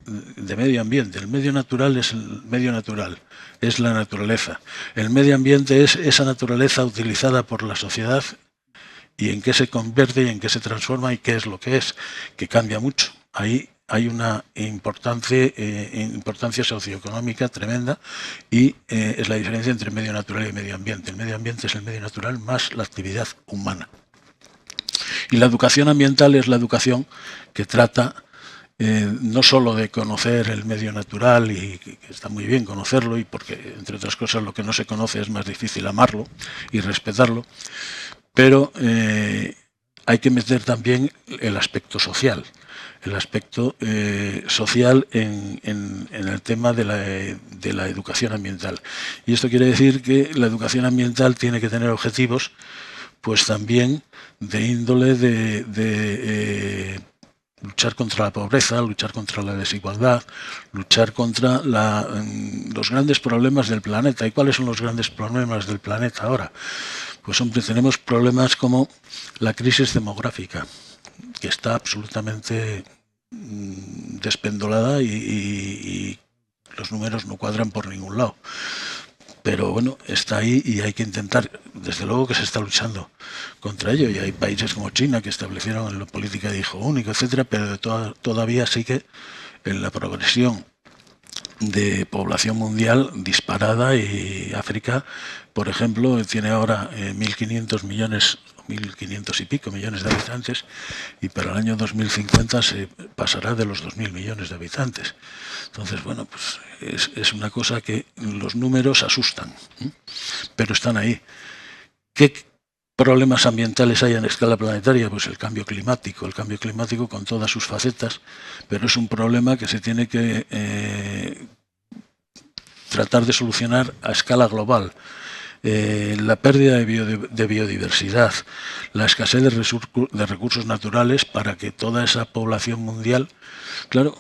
de medio ambiente. El medio natural es el medio natural, es la naturaleza. El medio ambiente es esa naturaleza utilizada por la sociedad y en qué se convierte y en qué se transforma y qué es lo que es, que cambia mucho. Ahí hay una importancia socioeconómica tremenda y es la diferencia entre medio natural y medio ambiente. El medio ambiente es el medio natural más la actividad humana. Y la educación ambiental es la educación que trata no solo de conocer el medio natural, y que está muy bien conocerlo, y porque, entre otras cosas, lo que no se conoce es más difícil amarlo y respetarlo, pero hay que meter también el aspecto social. El aspecto social en el tema de la educación ambiental. Y esto quiere decir que la educación ambiental tiene que tener objetivos, pues también de índole de luchar contra la pobreza, luchar contra la desigualdad, luchar contra los grandes problemas del planeta. ¿Y cuáles son los grandes problemas del planeta ahora? Pues hombre, tenemos problemas como la crisis demográfica, que está absolutamente despendolada y los números no cuadran por ningún lado. Pero bueno, está ahí y hay que intentar, desde luego que se está luchando contra ello, y hay países como China que establecieron la política de hijo único, etcétera, pero todavía sigue en la progresión de población mundial disparada, y África, por ejemplo, tiene ahora 1.500 millones, 1.500 y pico millones de habitantes, y para el año 2050 se pasará de los 2.000 millones de habitantes. Entonces, bueno, pues es una cosa que los números asustan, pero están ahí. ¿Qué problemas ambientales hay en escala planetaria? Pues el cambio climático con todas sus facetas, pero es un problema que se tiene que tratar de solucionar a escala global. La pérdida de biodiversidad, la escasez de recursos naturales para que toda esa población mundial, claro,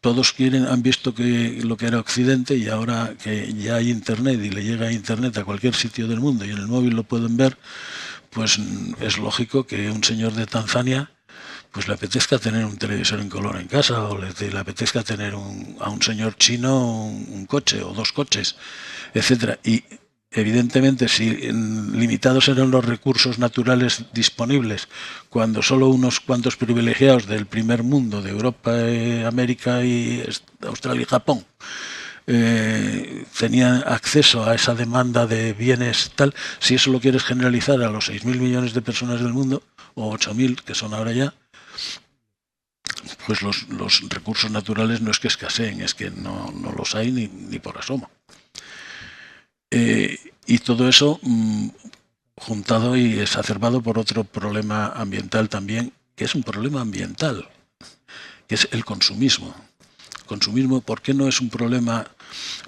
todos han visto que lo que era Occidente, y ahora que ya hay Internet y le llega Internet a cualquier sitio del mundo y en el móvil lo pueden ver, pues es lógico que un señor de Tanzania pues le apetezca tener un televisor en color en casa, o le apetezca tener a un señor chino un coche o dos coches, etcétera. Y evidentemente, si limitados eran los recursos naturales disponibles, cuando solo unos cuantos privilegiados del primer mundo, de Europa, América y Australia y Japón, tenían acceso a esa demanda de bienes tal, si eso lo quieres generalizar a los 6.000 millones de personas del mundo, o 8.000 que son ahora ya, pues los recursos naturales no es que escaseen, es que no los hay ni por asomo. Y todo eso juntado y exacerbado por otro problema ambiental también, que es un problema ambiental, que es el consumismo. Consumismo, ¿por qué no es un problema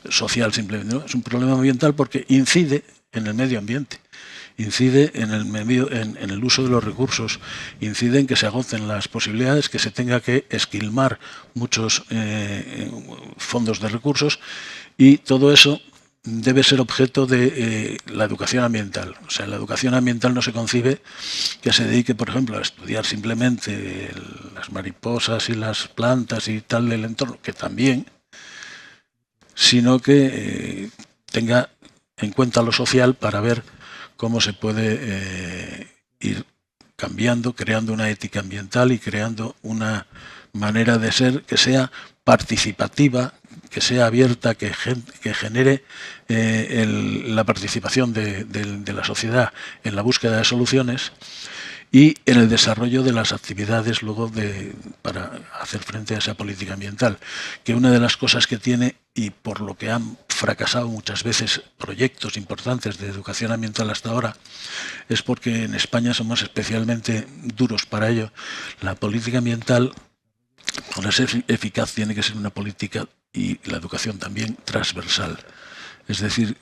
social simplemente? ¿No? Es un problema ambiental porque incide en el medio ambiente, incide en el uso de los recursos, incide en que se agoten las posibilidades, que se tenga que esquilmar muchos fondos de recursos, y todo eso debe ser objeto de la educación ambiental. O sea, la educación ambiental no se concibe que se dedique, por ejemplo, a estudiar simplemente las mariposas y las plantas y tal del entorno, que también, sino que tenga en cuenta lo social para ver cómo se puede ir cambiando, creando una ética ambiental y creando una manera de ser que sea participativa, que sea abierta, que genere la participación de la sociedad en la búsqueda de soluciones y en el desarrollo de las actividades luego para hacer frente a esa política ambiental. Que una de las cosas que tiene, y por lo que han fracasado muchas veces proyectos importantes de educación ambiental hasta ahora, es porque en España somos especialmente duros para ello. La política ambiental, para ser eficaz, tiene que ser una política, y la educación también, transversal. Es decir,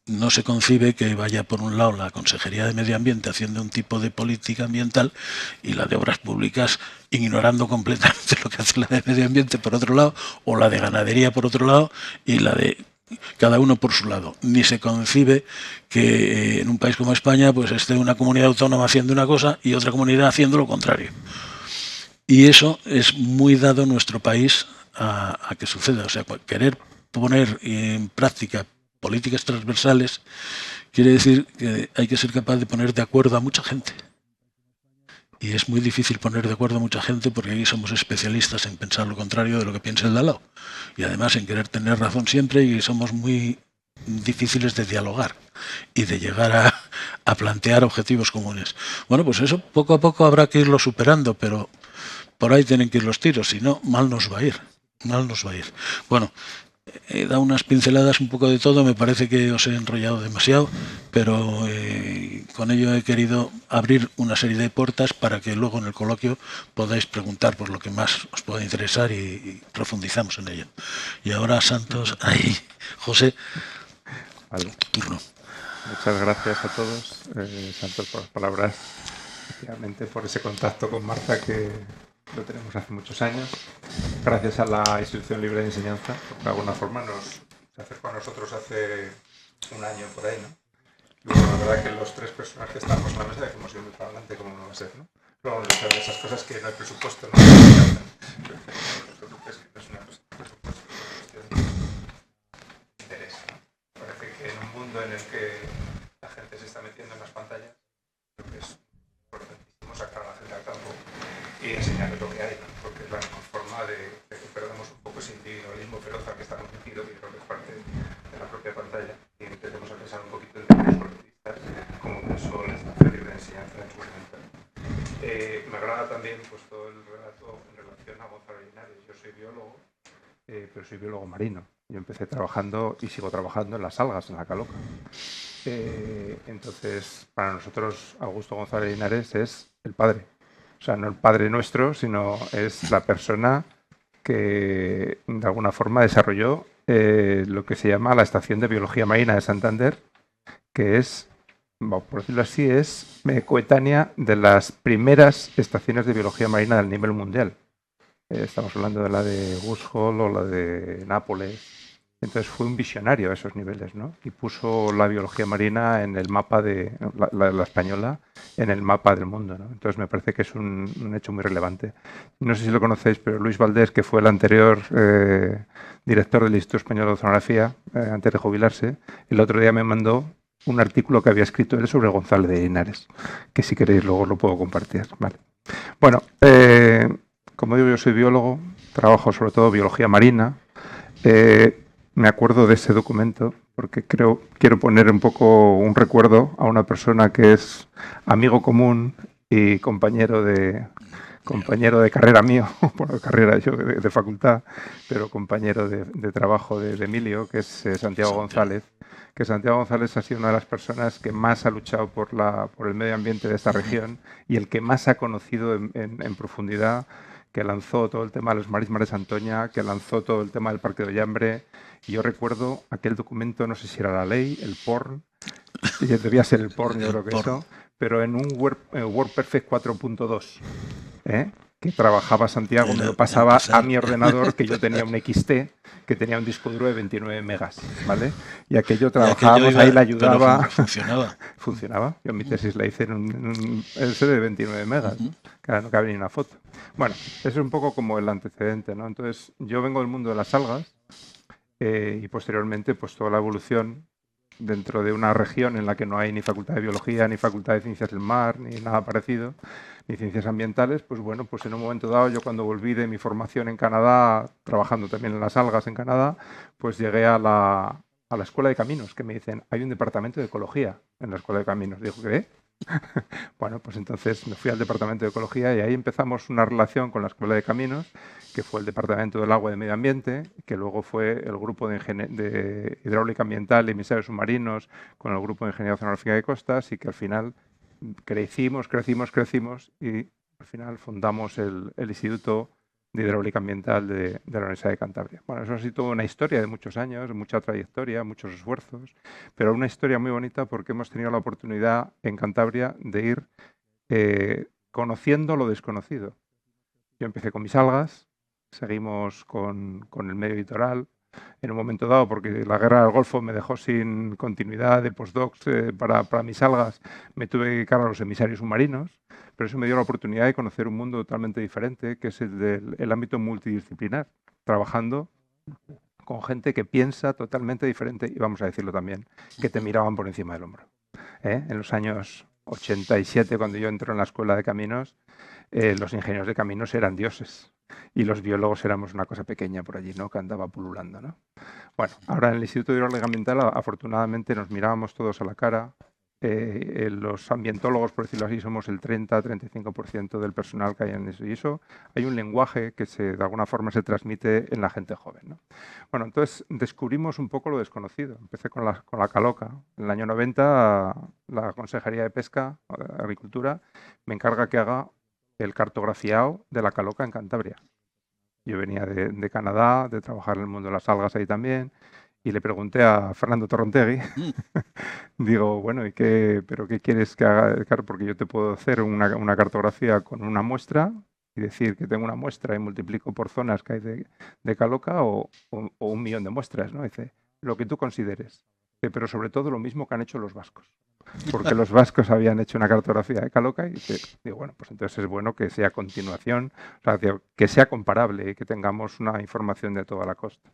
no se concibe que vaya por un lado la Consejería de Medio Ambiente haciendo un tipo de política ambiental y la de Obras Públicas ignorando completamente lo que hace la de Medio Ambiente por otro lado, o la de Ganadería por otro lado, y la de cada uno por su lado. Ni se concibe que en un país como España pues esté una comunidad autónoma haciendo una cosa y otra comunidad haciendo lo contrario. Y eso es muy dado en nuestro país a que suceda. O sea, querer poner en práctica políticas transversales quiere decir que hay que ser capaz de poner de acuerdo a mucha gente. Y es muy difícil poner de acuerdo a mucha gente porque aquí somos especialistas en pensar lo contrario de lo que piensa el de al lado. Y además en querer tener razón siempre, y somos muy difíciles de dialogar y de llegar a plantear objetivos comunes. Bueno, pues eso poco a poco habrá que irlo superando, pero por ahí tienen que ir los tiros, si no, mal nos va a ir. Mal nos va a ir. Bueno, he dado unas pinceladas un poco de todo, me parece que os he enrollado demasiado, pero con ello he querido abrir una serie de puertas para que luego en el coloquio podáis preguntar por lo que más os pueda interesar y profundizamos en ello. Y ahora, Santos, ahí, José, vale. turno. Muchas gracias a todos, Santos, por las palabras, efectivamente, por ese contacto con Marta que lo tenemos hace muchos años, gracias a la Institución Libre de Enseñanza, porque de alguna forma se acercó a nosotros hace un año por ahí, ¿no? Luego, la verdad que los tres personas que estamos en la mesa decimos ir muy para adelante, como no va a ser, ¿no? Luego vamos a hacer esas cosas que no hay presupuesto, ¿no? Pero no os preocupéis, que no es una cosa de presupuesto, es una cuestión de interés, ¿no? Parece que en un mundo en el que la gente se está metiendo en las pantallas, creo que es importantísimo sacar a la gente al campo y enseñarles lo que hay, ¿no? Porque es la mejor forma de que perdamos un poco ese individualismo feroz al que estamos metidos, que creo que es parte de la propia pantalla, y empecemos a pensar un poquito en términos colectivistas, como pensó la Institución Libre de Enseñanza en su momento. Me agrada también pues, todo el relato en relación a Gonzalo Linares. Yo soy biólogo, pero soy biólogo marino. Yo empecé trabajando y sigo trabajando en las algas, en la caloca. Entonces, para nosotros, Augusto González Linares es el padre. O sea, no el padre nuestro, sino es la persona que de alguna forma desarrolló lo que se llama la Estación de Biología Marina de Santander, que es, por decirlo así, es coetánea de las primeras estaciones de biología marina del nivel mundial. Estamos hablando de la de Goose-Hall o la de Nápoles. Entonces fue un visionario a esos niveles, ¿no? Y puso la biología marina en el mapa de la española, en el mapa del mundo, ¿no? Entonces me parece que es un hecho muy relevante. No sé si lo conocéis, pero Luis Valdés, que fue el anterior director del Instituto Español de Oceanografía, antes de jubilarse, el otro día me mandó un artículo que había escrito él sobre González de Linares, que si queréis luego lo puedo compartir. Vale. Bueno, como digo, yo soy biólogo, trabajo sobre todo biología marina. Me acuerdo de ese documento porque quiero poner un poco un recuerdo a una persona que es amigo común y compañero de carrera mío, bueno, de carrera yo de facultad, pero compañero de trabajo de Emilio, que es Santiago González, que Santiago González ha sido una de las personas que más ha luchado por el medio ambiente de esta región y el que más ha conocido en profundidad, que lanzó todo el tema de los marismas de Santoña, que lanzó todo el tema del Parque de Ollambre. Y yo recuerdo aquel documento, no sé si era la ley, el PORN, debía ser el PORN, yo creo que eso, pero en un WordPerfect 4.2, que trabajaba Santiago, me lo pasaba a mi ordenador, que yo tenía un XT, que tenía un disco duro de 29 megas, ¿ale? Y aquello trabajábamos, ahí la ayudaba. Funcionaba. Funcionaba. Yo mi tesis la hice en un ese de 29 megas, ¿no? Claro, no cabe ni una foto. Bueno, eso es un poco como el antecedente, ¿no? Entonces, yo vengo del mundo de las algas y posteriormente, pues toda la evolución dentro de una región en la que no hay ni facultad de biología, ni facultad de ciencias del mar, ni nada parecido, ni ciencias ambientales, pues bueno, pues en un momento dado, yo cuando volví de mi formación en Canadá, trabajando también en las algas en Canadá, pues llegué a la Escuela de Caminos, que me dicen, hay un departamento de ecología en la Escuela de Caminos. Digo, ¿qué? Bueno, pues entonces me fui al departamento de ecología y ahí empezamos una relación con la Escuela de Caminos, que fue el departamento del agua y de medio ambiente, que luego fue el grupo de hidráulica ambiental y emisados submarinos con el grupo de ingeniería oceanográfica de costas, y que al final crecimos y al final fundamos el Instituto de Hidráulica Ambiental de la Universidad de Cantabria. Bueno, eso ha sido toda una historia de muchos años, mucha trayectoria, muchos esfuerzos, pero una historia muy bonita porque hemos tenido la oportunidad en Cantabria de ir conociendo lo desconocido. Yo empecé con mis algas, seguimos con el medio litoral. En un momento dado, porque la guerra del Golfo me dejó sin continuidad de postdocs para mis algas, me tuve que dedicar a los emisarios submarinos, pero eso me dio la oportunidad de conocer un mundo totalmente diferente, que es el del ámbito multidisciplinar, trabajando con gente que piensa totalmente diferente, y vamos a decirlo también, que te miraban por encima del hombro. En los años 87, cuando yo entré en la Escuela de Caminos, los ingenieros de caminos eran dioses. Y los biólogos éramos una cosa pequeña por allí, ¿no? Que andaba pululando, ¿no? Bueno, ahora en el Instituto de Hidráulica Ambiental, afortunadamente, nos mirábamos todos a la cara. Los ambientólogos, por decirlo así, somos el 30-35% del personal que hay en eso. Y eso hay un lenguaje que de alguna forma se transmite en la gente joven, ¿no? Bueno, entonces descubrimos un poco lo desconocido. Empecé con la caloca. En el año 90, la Consejería de Pesca, Agricultura, me encarga que haga el cartografiado de la caloca en Cantabria. Yo venía de Canadá, de trabajar en el mundo de las algas ahí también, y le pregunté a Fernando Torrontegui, digo, bueno, ¿pero qué quieres que haga? Porque yo te puedo hacer una cartografía con una muestra y decir que tengo una muestra y multiplico por zonas que hay de caloca, o 1 millón de muestras, ¿no? Dice, lo que tú consideres, pero sobre todo lo mismo que han hecho los vascos. Porque los vascos habían hecho una cartografía de caloca y digo, bueno, pues entonces es bueno que sea continuación, o sea, que sea comparable y que tengamos una información de toda la costa.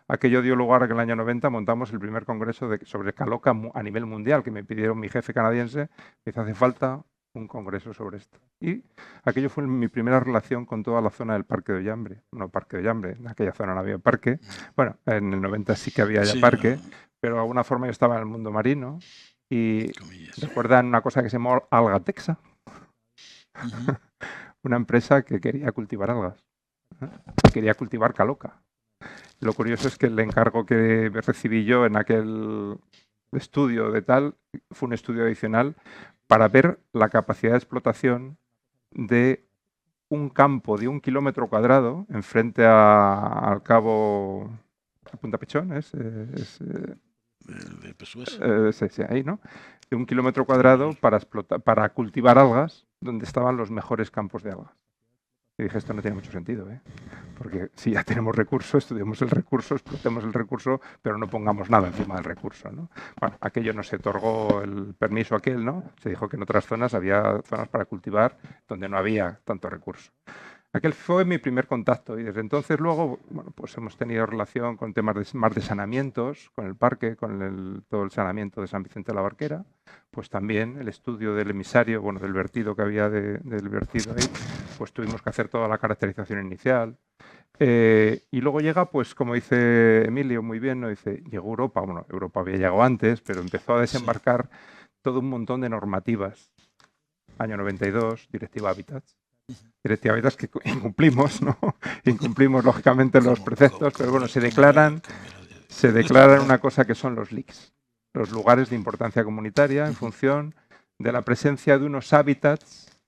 Aquello dio lugar a que en el año 90 montamos el primer congreso sobre caloca a nivel mundial, que me pidieron mi jefe canadiense, me dice, hace falta un congreso sobre esto. Y aquello fue mi primera relación con toda la zona del Parque de Ollambre. No, Parque de Ollambre, en aquella zona no había parque. Bueno, en el 90 sí que había ya parque, pero de alguna forma yo estaba en el mundo marino. Y recuerdan una cosa que se llamó Algatexa, una empresa que quería cultivar algas, quería cultivar caloca. Lo curioso es que el encargo que recibí yo en aquel estudio fue un estudio adicional para ver la capacidad de explotación de un campo de 1 kilómetro cuadrado enfrente al cabo de Punta Pechón, sí, ahí, ¿no? De 1 kilómetro cuadrado para cultivar algas, donde estaban los mejores campos de algas. Y dije, esto no tiene mucho sentido, porque si ya tenemos recursos, estudiamos el recurso, explotemos el recurso, pero no pongamos nada encima del recurso, ¿no? Bueno, aquello no se otorgó el permiso aquel, ¿no? Se dijo que en otras zonas había zonas para cultivar donde no había tanto recurso. Aquel fue mi primer contacto y desde entonces luego, bueno, pues hemos tenido relación con temas más de saneamientos, con el parque, con todo el saneamiento de San Vicente de la Barquera, pues también el estudio del emisario, bueno, del vertido que había del vertido ahí, pues tuvimos que hacer toda la caracterización inicial. Y luego llega, pues como dice Emilio muy bien, ¿no? Dice, llegó Europa, bueno, Europa había llegado antes, pero empezó a desembarcar todo un montón de normativas. Año 92, Directiva Hábitats. Directiva Hábitats que incumplimos, ¿no? Incumplimos lógicamente los preceptos, pero bueno, se declaran una cosa que son los LICs, los lugares de importancia comunitaria, en función de la presencia de unos hábitats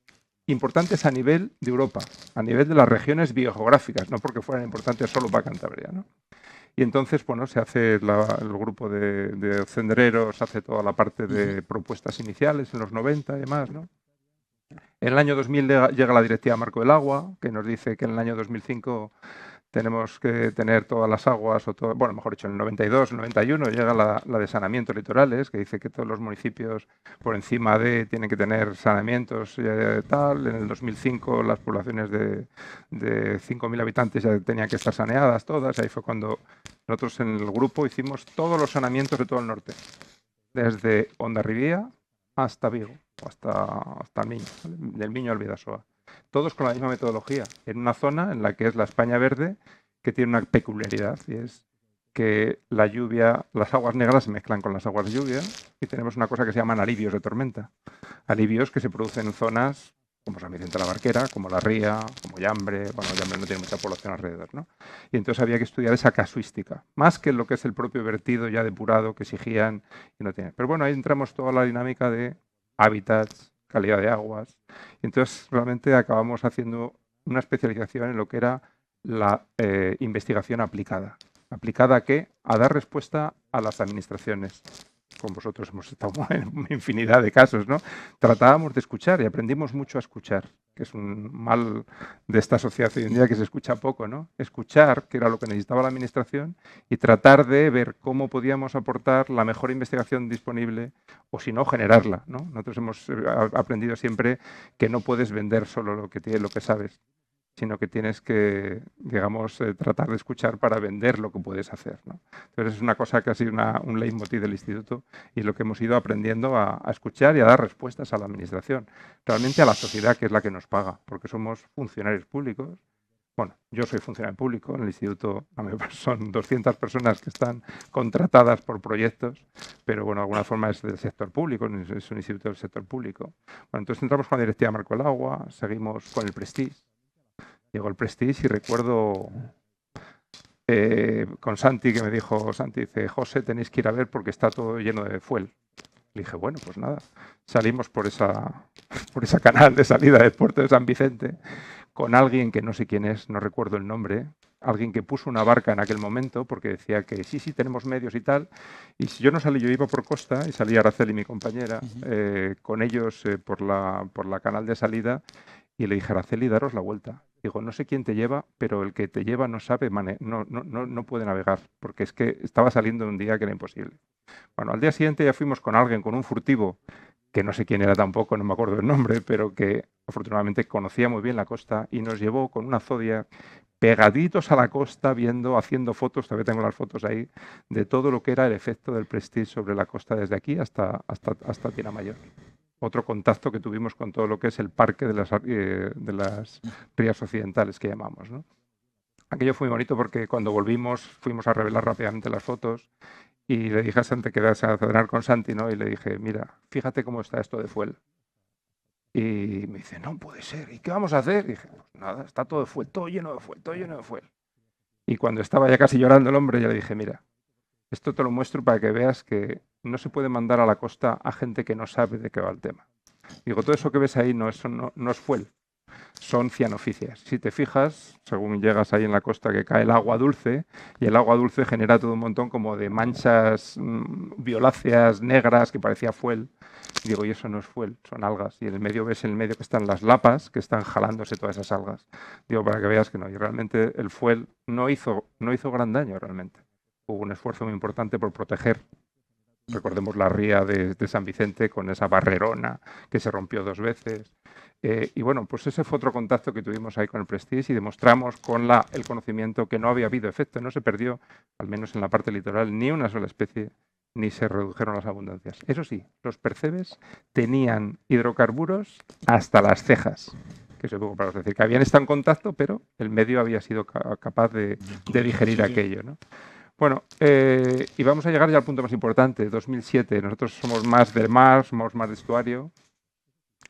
importantes a nivel de Europa, a nivel de las regiones biogeográficas, no porque fueran importantes solo para Cantabria, ¿no? Y entonces, bueno, se hace el grupo de sendereros, hace toda la parte de propuestas iniciales en los 90 y demás, ¿no? En el año 2000 llega la Directiva Marco del Agua, que nos dice que en el año 2005 tenemos que tener todas las aguas, bueno, mejor dicho, en el 92, el 91 llega la de saneamientos litorales, que dice que todos los municipios por encima tienen que tener saneamientos tal. En el 2005 las poblaciones de 5.000 habitantes ya tenían que estar saneadas todas. Ahí fue cuando nosotros en el grupo hicimos todos los saneamientos de todo el norte. desde Hondarribía hasta Vigo, hasta el Miño, del Miño al Bidasoa. Todos con la misma metodología, en una zona en la que es la España verde, que tiene una peculiaridad, y es que la lluvia, las aguas negras se mezclan con las aguas de lluvia y tenemos una cosa que se llaman alivios de tormenta. Alivios que se producen en zonas como San Vicente de la Barquera, como La Ría, como Llambre. Bueno, Llambre no tiene mucha población alrededor, ¿no? Y entonces había que estudiar esa casuística, más que lo que es el propio vertido ya depurado que exigían y no tienen. Pero bueno, ahí entramos toda la dinámica de hábitats, calidad de aguas. Y entonces realmente acabamos haciendo una especialización en lo que era la investigación aplicada. ¿Aplicada a qué? A dar respuesta a las administraciones. Con vosotros hemos estado en una infinidad de casos, ¿no? Tratábamos de escuchar y aprendimos mucho a escuchar, que es un mal de esta sociedad hoy en día que se escucha poco, ¿no? Escuchar, que era lo que necesitaba la administración, y tratar de ver cómo podíamos aportar la mejor investigación disponible o, si no, generarla, ¿no? Nosotros hemos aprendido siempre que no puedes vender solo lo que tienes, lo que sabes, sino que tienes que, digamos, tratar de escuchar para vender lo que puedes hacer, ¿no? Entonces es una cosa que ha sido un leitmotiv del instituto y lo que hemos ido aprendiendo a escuchar y a dar respuestas a la administración, realmente a la sociedad, que es la que nos paga, porque somos funcionarios públicos. Bueno, yo soy funcionario público, en el instituto son 200 personas que están contratadas por proyectos, pero bueno, de alguna forma es del sector público, es un instituto del sector público. Bueno, entonces entramos con la Directiva Marco del Agua, seguimos con el Prestige. Llegó el Prestige y recuerdo con Santi, que me dijo, Santi, dice, José, tenéis que ir a ver porque está todo lleno de fuel. Le dije, bueno, pues nada, salimos por esa canal de salida del puerto de San Vicente con alguien que no sé quién es, no recuerdo el nombre, alguien que puso una barca en aquel momento porque decía que sí, tenemos medios y tal. Y si yo no salí, yo iba por costa y salía Araceli, mi compañera, con ellos por la canal de salida y le dije, Araceli, daros la vuelta. Digo, no sé quién te lleva, pero el que te lleva no sabe, no puede navegar, porque es que estaba saliendo un día que era imposible. Bueno, al día siguiente ya fuimos con alguien, con un furtivo, que no sé quién era tampoco, no me acuerdo el nombre, pero que afortunadamente conocía muy bien la costa y nos llevó con una Zodiac pegaditos a la costa, haciendo fotos, todavía tengo las fotos ahí, de todo lo que era el efecto del Prestige sobre la costa desde aquí hasta Tinamayor. Otro contacto que tuvimos con todo lo que es el parque de las rías occidentales que llamamos, ¿no? Aquello fue muy bonito porque cuando volvimos fuimos a revelar rápidamente las fotos y le dije a Santi, que era a cenar con Santi, ¿no? Y le dije, mira, fíjate cómo está esto de fuel. Y me dice, no puede ser, ¿y qué vamos a hacer? Y dije, pues nada, está todo de fuel, todo lleno de fuel, todo lleno de fuel. Y cuando estaba ya casi llorando el hombre, ya le dije, mira, esto te lo muestro para que veas que no se puede mandar a la costa a gente que no sabe de qué va el tema. Digo, todo eso que ves ahí no es fuel, son cianoficias. Si te fijas, según llegas ahí en la costa, que cae el agua dulce, y el agua dulce genera todo un montón como de manchas violáceas, negras, que parecía fuel. Digo, y eso no es fuel, son algas. Y en el medio ves que están las lapas que están jalándose todas esas algas. Digo, para que veas que no. Y realmente el fuel no hizo gran daño realmente. Hubo un esfuerzo muy importante por proteger. Recordemos la ría de San Vicente con esa barrerona que se rompió 2 veces. Y bueno, pues ese fue otro contacto que tuvimos ahí con el Prestige y demostramos con el conocimiento que no había habido efecto, no se perdió, al menos en la parte litoral, ni una sola especie, ni se redujeron las abundancias. Eso sí, los percebes tenían hidrocarburos hasta las cejas, que se para decir que habían estado en contacto, pero el medio había sido capaz de digerir aquello, ¿no? Bueno, y vamos a llegar ya al punto más importante, 2007. Nosotros somos más del mar, somos más de estuario.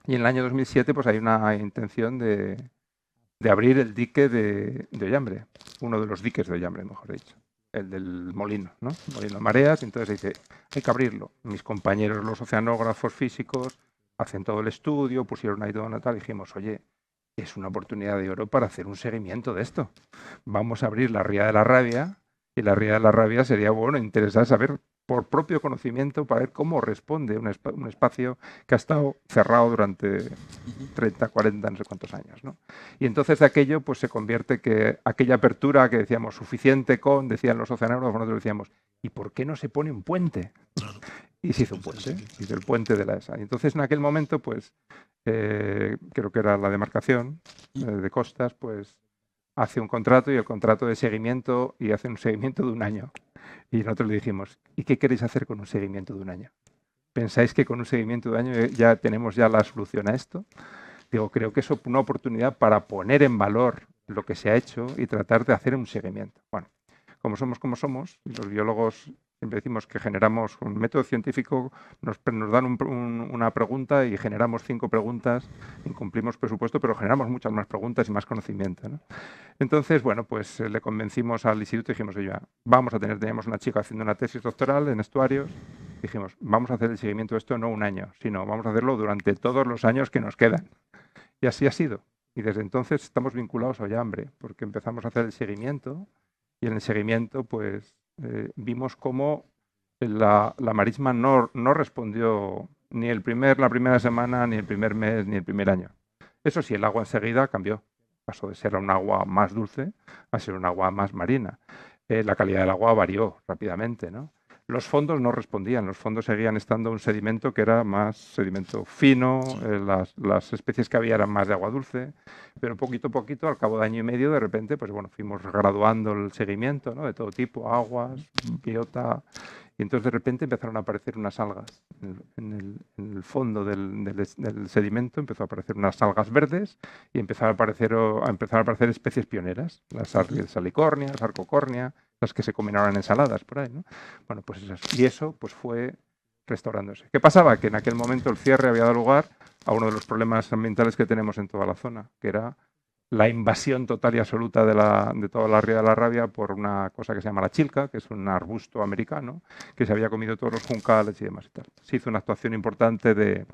Y en el año 2007 pues hay una intención de abrir el dique de Ollambre, uno de los diques de Ollambre, mejor dicho, el del molino, ¿no? Molino de mareas. Entonces dice, hay que abrirlo. Mis compañeros, los oceanógrafos físicos, hacen todo el estudio, pusieron ahí todo tal, y dijimos, oye, es una oportunidad de oro para hacer un seguimiento de esto. Vamos a abrir la Ría de la Rabia. Y la Ría de la Rabia sería, bueno, interesante saber por propio conocimiento para ver cómo responde un espacio que ha estado cerrado durante 30, 40, no sé cuántos años, ¿no? Y entonces de aquello pues se convierte que aquella apertura que decíamos suficiente decían los oceanógrafos, nosotros decíamos, ¿y por qué no se pone un puente? Y se hizo un puente, hizo el puente de la ESA. Y entonces en aquel momento pues creo que era la demarcación de costas, pues hace un contrato y el contrato de seguimiento y hace un seguimiento de 1 año. Y nosotros le dijimos, ¿y qué queréis hacer con un seguimiento de 1 año? ¿pensáis que con un seguimiento de año ya tenemos ya la solución a esto? Digo, creo que es una oportunidad para poner en valor lo que se ha hecho y tratar de hacer un seguimiento. Bueno, como somos, los biólogos siempre decimos que generamos un método científico, nos dan una pregunta y generamos 5 preguntas, incumplimos presupuesto, pero generamos muchas más preguntas y más conocimiento, ¿no? Entonces, bueno, pues le convencimos al instituto y dijimos, oye, teníamos una chica haciendo una tesis doctoral en estuarios, dijimos, vamos a hacer el seguimiento de esto no un año, sino vamos a hacerlo durante todos los años que nos quedan. Y así ha sido. Y desde entonces estamos vinculados a Ollambre, porque empezamos a hacer el seguimiento y en el seguimiento pues vimos cómo la marisma no respondió ni la primera semana, ni el primer mes, ni el primer año. Eso sí, el agua enseguida cambió. Pasó de ser un agua más dulce a ser un agua más marina. La calidad del agua varió rápidamente, ¿no? Los fondos no respondían, los fondos seguían estando un sedimento que era más sedimento fino, las especies que había eran más de agua dulce, pero poquito a poquito, al cabo de año y medio, de repente, pues bueno, fuimos graduando el seguimiento, ¿no? De todo tipo, aguas, biota, y entonces de repente empezaron a aparecer unas algas. En el fondo del sedimento empezó a aparecer unas algas verdes y empezaron a aparecer especies pioneras, las salicornias, arcocornia, las que se comen ahora en ensaladas por ahí, ¿no? Bueno, pues esas. Y eso pues fue restaurándose. ¿Qué pasaba? Que en aquel momento el cierre había dado lugar a uno de los problemas ambientales que tenemos en toda la zona, que era la invasión total y absoluta de toda la ría de la Rabia por una cosa que se llama la chilca, que es un arbusto americano, que se había comido todos los juncales y demás y tal. Se hizo una actuación importante de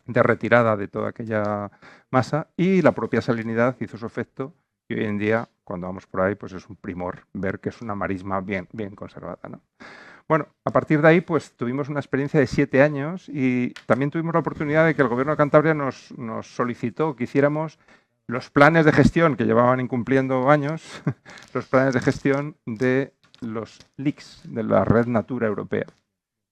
retirada de toda aquella masa y la propia salinidad hizo su efecto. Y hoy en día, cuando vamos por ahí, pues es un primor ver que es una marisma bien conservada, ¿no? Bueno, a partir de ahí, pues tuvimos una experiencia de 7 años y también tuvimos la oportunidad de que el Gobierno de Cantabria nos solicitó que hiciéramos los planes de gestión que llevaban incumpliendo años, los planes de gestión de los LICs, de la Red Natura Europea.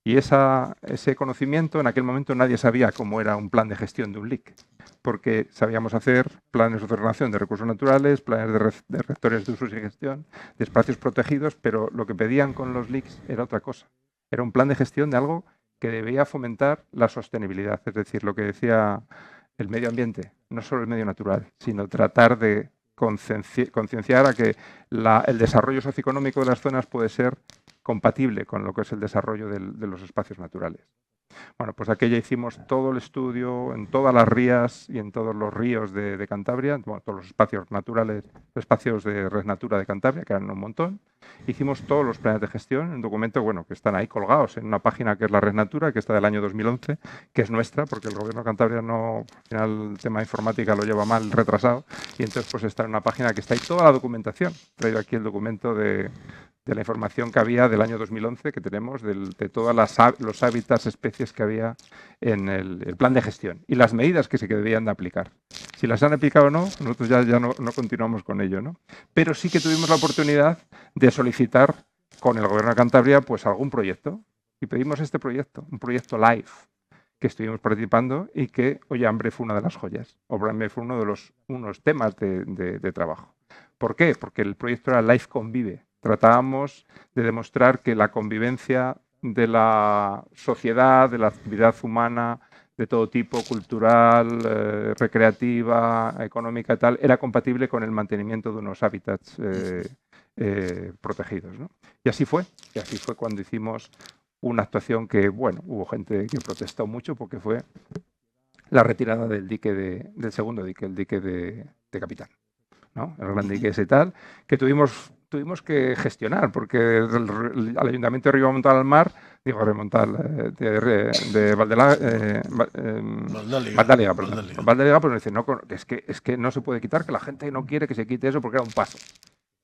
Y ese conocimiento, en aquel momento nadie sabía cómo era un plan de gestión de un LIC, porque sabíamos hacer planes de ordenación de recursos naturales, planes de rectores de usos y gestión, de espacios protegidos, pero lo que pedían con los LICs era otra cosa. Era un plan de gestión de algo que debía fomentar la sostenibilidad, es decir, lo que decía el medio ambiente, no solo el medio natural, sino tratar de concienciar a que el desarrollo socioeconómico de las zonas puede ser compatible con lo que es el desarrollo de los espacios naturales. Bueno, pues aquella hicimos todo el estudio en todas las rías y en todos los ríos de Cantabria, bueno, todos los espacios naturales, espacios de Red Natura de Cantabria, que eran un montón. Hicimos todos los planes de gestión, un documento, bueno, que están ahí colgados en una página que es la Red Natura, que está del año 2011, que es nuestra, porque el Gobierno de Cantabria no, al final el tema de informática lo lleva mal, retrasado, y entonces pues está en una página que está ahí toda la documentación. He traído aquí el documento de la información que había del año 2011 que tenemos de todos los hábitats, especies que había en el plan de gestión y las medidas que se debían de aplicar. Si las han aplicado o no, nosotros ya no continuamos con ello, ¿no? Pero sí que tuvimos la oportunidad de solicitar con el Gobierno de Cantabria pues algún proyecto y pedimos este proyecto, un proyecto LIFE que estuvimos participando y que Ollambre fue una de las joyas. Ollambre fue uno de unos temas de trabajo. ¿Por qué? Porque el proyecto era LIFE Convive. Tratábamos de demostrar que la convivencia de la sociedad, de la actividad humana, de todo tipo, cultural, recreativa, económica y tal, era compatible con el mantenimiento de unos hábitats protegidos, ¿no? Y así fue cuando hicimos una actuación que, bueno, hubo gente que protestó mucho porque fue la retirada del segundo dique, el dique de Capitán, ¿no? El gran dique ese y tal, que tuvimos que gestionar, porque al Ayuntamiento de Ribamontal al Mar, de Valdáliga, pues nos dice, no, es que no se puede quitar, que la gente no quiere que se quite eso porque era un paso.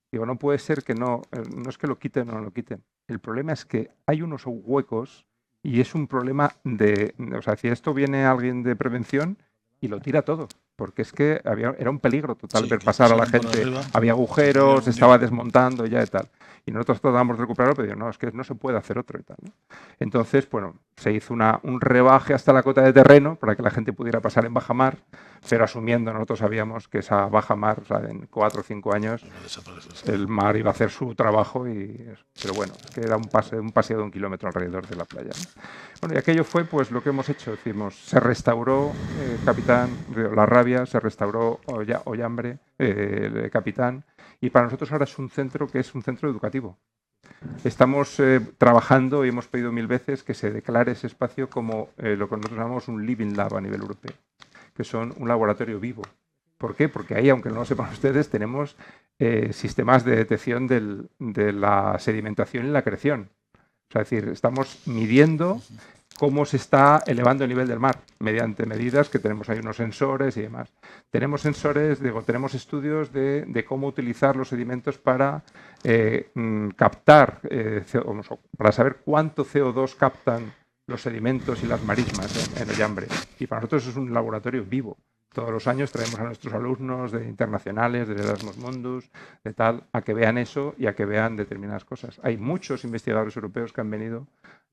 Digo, no puede ser que no es que lo quiten o no lo quiten. El problema es que hay unos huecos y es un problema o sea, si esto viene alguien de prevención y lo tira todo. Porque es que era un peligro total ver pasar a la gente, había agujeros, se estaba desmontando ya y tal. Y nosotros tratábamos de recuperarlo, pero no, es que no se puede hacer otro y tal, ¿no? Entonces, bueno, se hizo un rebaje hasta la cota de terreno para que la gente pudiera pasar en bajamar, pero asumiendo, nosotros sabíamos que esa bajamar, o sea, en 4 o 5 años, el mar iba a hacer su trabajo, pero bueno, que era un paseo de 1 kilómetro alrededor de la playa, ¿no? Bueno, y aquello fue pues lo que hemos hecho, decimos, se restauró Capitán, La Rabia, se restauró Ollambre, Capitán, y para nosotros ahora es un centro que es un centro educativo. Estamos trabajando y hemos pedido 1000 veces que se declare ese espacio como lo que nosotros llamamos un living lab a nivel europeo, que son un laboratorio vivo. ¿Por qué? Porque ahí, aunque no lo sepan ustedes, tenemos sistemas de detección de la sedimentación y la creación. O sea, es decir, estamos midiendo cómo se está elevando el nivel del mar mediante medidas que tenemos ahí, unos sensores y demás. Tenemos sensores, tenemos estudios de cómo utilizar los sedimentos para captar, para saber cuánto CO2 captan los sedimentos y las marismas en Ollambre. Y para nosotros es un laboratorio vivo. Todos los años traemos a nuestros alumnos de internacionales, de Erasmus Mundus, de tal, a que vean eso y a que vean determinadas cosas. Hay muchos investigadores europeos que han venido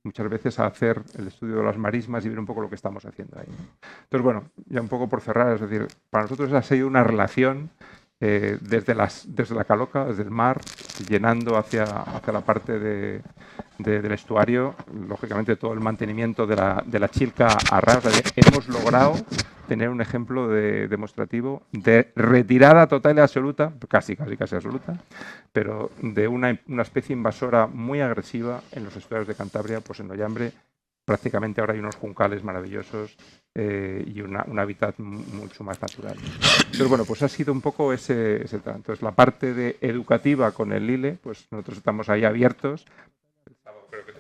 muchas veces a hacer el estudio de las marismas y ver un poco lo que estamos haciendo ahí, ¿no? Entonces, bueno, ya un poco por cerrar, es decir, para nosotros ha sido una relación desde la caloca, desde el mar, llenando hacia la parte del estuario, lógicamente todo el mantenimiento de la chilca a ras. Hemos logrado tener un ejemplo demostrativo de retirada total y absoluta, casi absoluta, pero de una especie invasora muy agresiva en los estuarios de Cantabria, pues en Ollambre prácticamente ahora hay unos juncales maravillosos y un hábitat mucho más natural. Entonces, bueno, pues ha sido un poco ese trato. Entonces, la parte educativa con el Lile, pues nosotros estamos ahí abiertos. El sábado creo que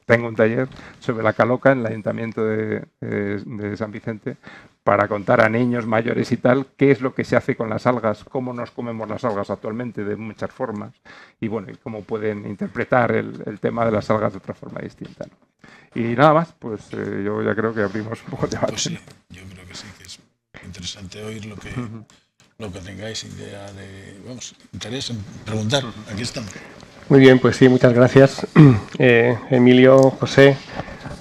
tengo un taller sobre la caloca en el Ayuntamiento de San Vicente para contar a niños, mayores y tal, qué es lo que se hace con las algas, cómo nos comemos las algas actualmente de muchas formas y bueno, y cómo pueden interpretar el tema de las algas de otra forma distinta, ¿no? Y nada más, pues yo ya creo que abrimos un poco de debate. Pues sí, yo creo que sí, que es interesante oír lo que tengáis idea de, vamos, interés en preguntar. Aquí estamos. Muy bien, pues sí, muchas gracias. Emilio, José,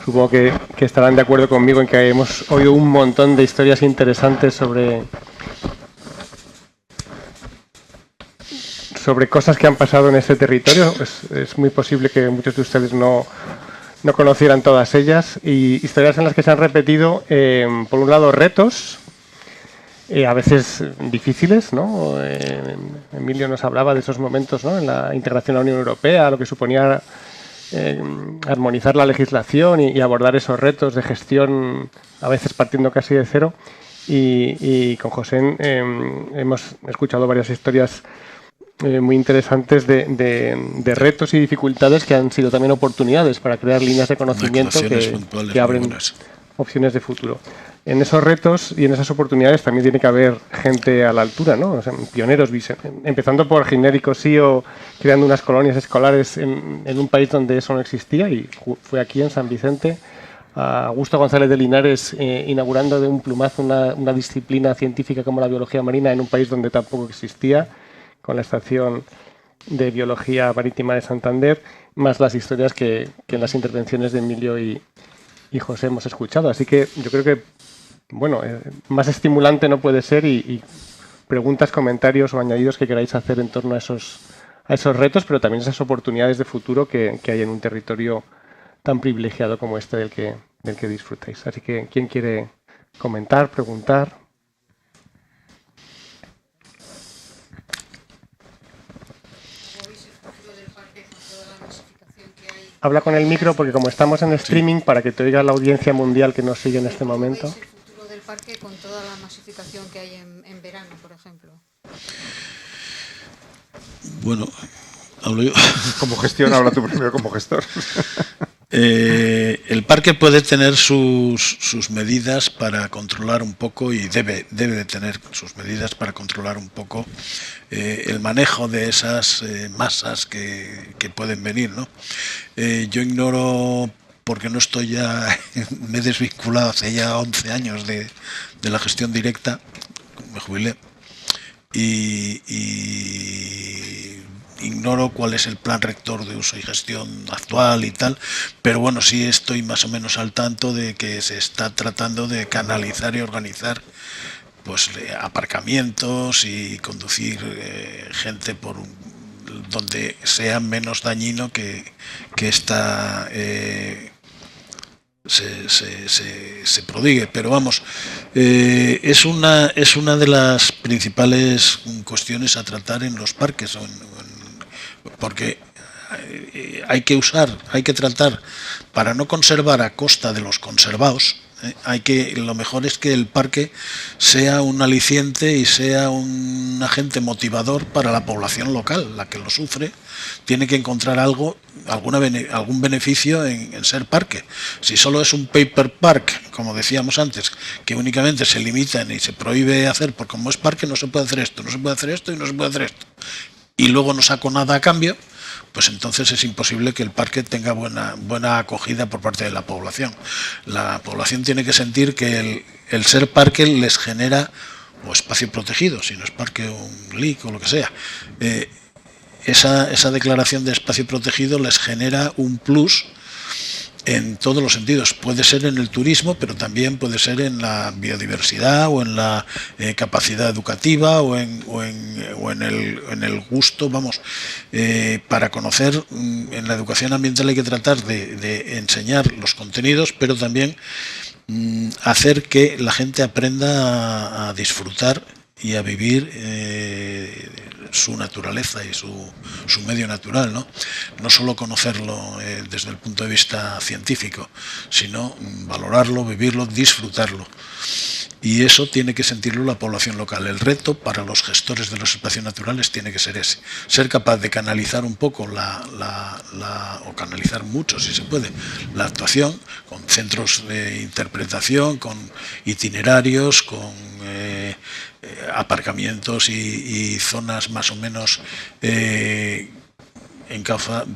supongo que estarán de acuerdo conmigo en que hemos oído un montón de historias interesantes sobre cosas que han pasado en este territorio. Es muy posible que muchos de ustedes no conocieran todas ellas, y historias en las que se han repetido, por un lado, retos, a veces difíciles, ¿no? Emilio nos hablaba de esos momentos, ¿no?, en la integración a la Unión Europea, lo que suponía armonizar la legislación y abordar esos retos de gestión, a veces partiendo casi de cero. Y con José hemos escuchado varias historias muy interesantes de retos y dificultades que han sido también oportunidades para crear líneas de conocimiento que abren opciones de futuro. En esos retos y en esas oportunidades también tiene que haber gente a la altura, ¿no? O sea, pioneros, empezando por Genérico Sío, creando unas colonias escolares en un país donde eso no existía, y fue aquí en San Vicente. Augusto González de Linares inaugurando de un plumazo una disciplina científica como la biología marina en un país donde tampoco existía, con la Estación de Biología Marítima de Santander, más las historias que en las intervenciones de Emilio y José hemos escuchado. Así que yo creo que, bueno, más estimulante no puede ser, y preguntas, comentarios o añadidos que queráis hacer en torno a esos retos, pero también esas oportunidades de futuro que hay en un territorio tan privilegiado como este del que disfrutáis. Así que, ¿quién quiere comentar, preguntar? Habla con el micro, porque como estamos en streaming, para que te oiga la audiencia mundial que nos sigue en este momento. ¿Cómo veis el futuro del parque con toda la masificación que hay en verano, por ejemplo? Bueno, hablo yo. Como gestión, habla tú primero como gestor. El parque puede tener sus medidas para controlar un poco, y debe de tener sus medidas para controlar un poco el manejo de esas masas que pueden venir, ¿no? Yo ignoro, porque no estoy ya, me he desvinculado hace ya 11 años de la gestión directa, me jubilé, y ignoro cuál es el plan rector de uso y gestión actual y tal, pero bueno, sí estoy más o menos al tanto de que se está tratando de canalizar y organizar pues aparcamientos y conducir gente por donde sea menos dañino que esta se prodigue, pero vamos, es una de las principales cuestiones a tratar en los parques, porque hay que tratar para no conservar a costa de los conservados. Lo mejor es que el parque sea un aliciente y sea un agente motivador para la población local, la que lo sufre tiene que encontrar algún beneficio en ser parque. Si solo es un paper park, como decíamos antes, que únicamente se limitan y se prohíbe hacer, porque como es parque no se puede hacer esto, no se puede hacer esto y no se puede hacer esto, y luego no saco nada a cambio, pues entonces es imposible que el parque tenga buena acogida por parte de la población. La población tiene que sentir que el ser parque les genera, o espacio protegido, si no es parque o un LIC o lo que sea, esa declaración de espacio protegido les genera un plus en todos los sentidos. Puede ser en el turismo, pero también puede ser en la biodiversidad o en la capacidad educativa o en el gusto, vamos, para conocer. En la educación ambiental hay que tratar de enseñar los contenidos, pero también hacer que la gente aprenda a disfrutar y a vivir su naturaleza y su medio natural, no solo conocerlo desde el punto de vista científico, sino valorarlo, vivirlo, disfrutarlo. Y eso tiene que sentirlo la población local. El reto para los gestores de los espacios naturales tiene que ser ese, ser capaz de canalizar un poco o canalizar mucho, si se puede, la actuación con centros de interpretación, con itinerarios, con aparcamientos y zonas más o menos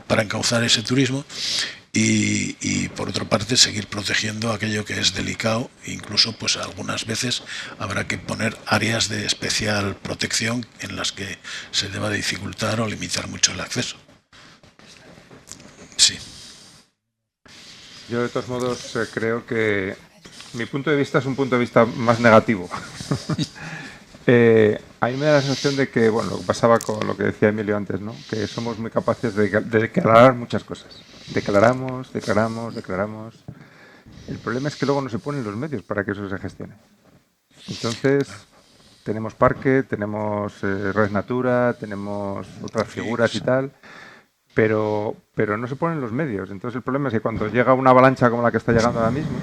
para encauzar ese turismo. Y por otra parte seguir protegiendo aquello que es delicado. Incluso pues algunas veces habrá que poner áreas de especial protección en las que se deba dificultar o limitar mucho el acceso. Sí. Yo de todos modos creo que mi punto de vista es un punto de vista más negativo. A mí me da la sensación de que, bueno, lo que pasaba con lo que decía Emilio antes, ¿no? Que somos muy capaces de declarar muchas cosas. Declaramos. El problema es que luego no se ponen los medios para que eso se gestione. Entonces, tenemos parque, tenemos Res Natura, tenemos otras figuras y tal, pero no se ponen los medios. Entonces, el problema es que cuando llega una avalancha como la que está llegando ahora mismo,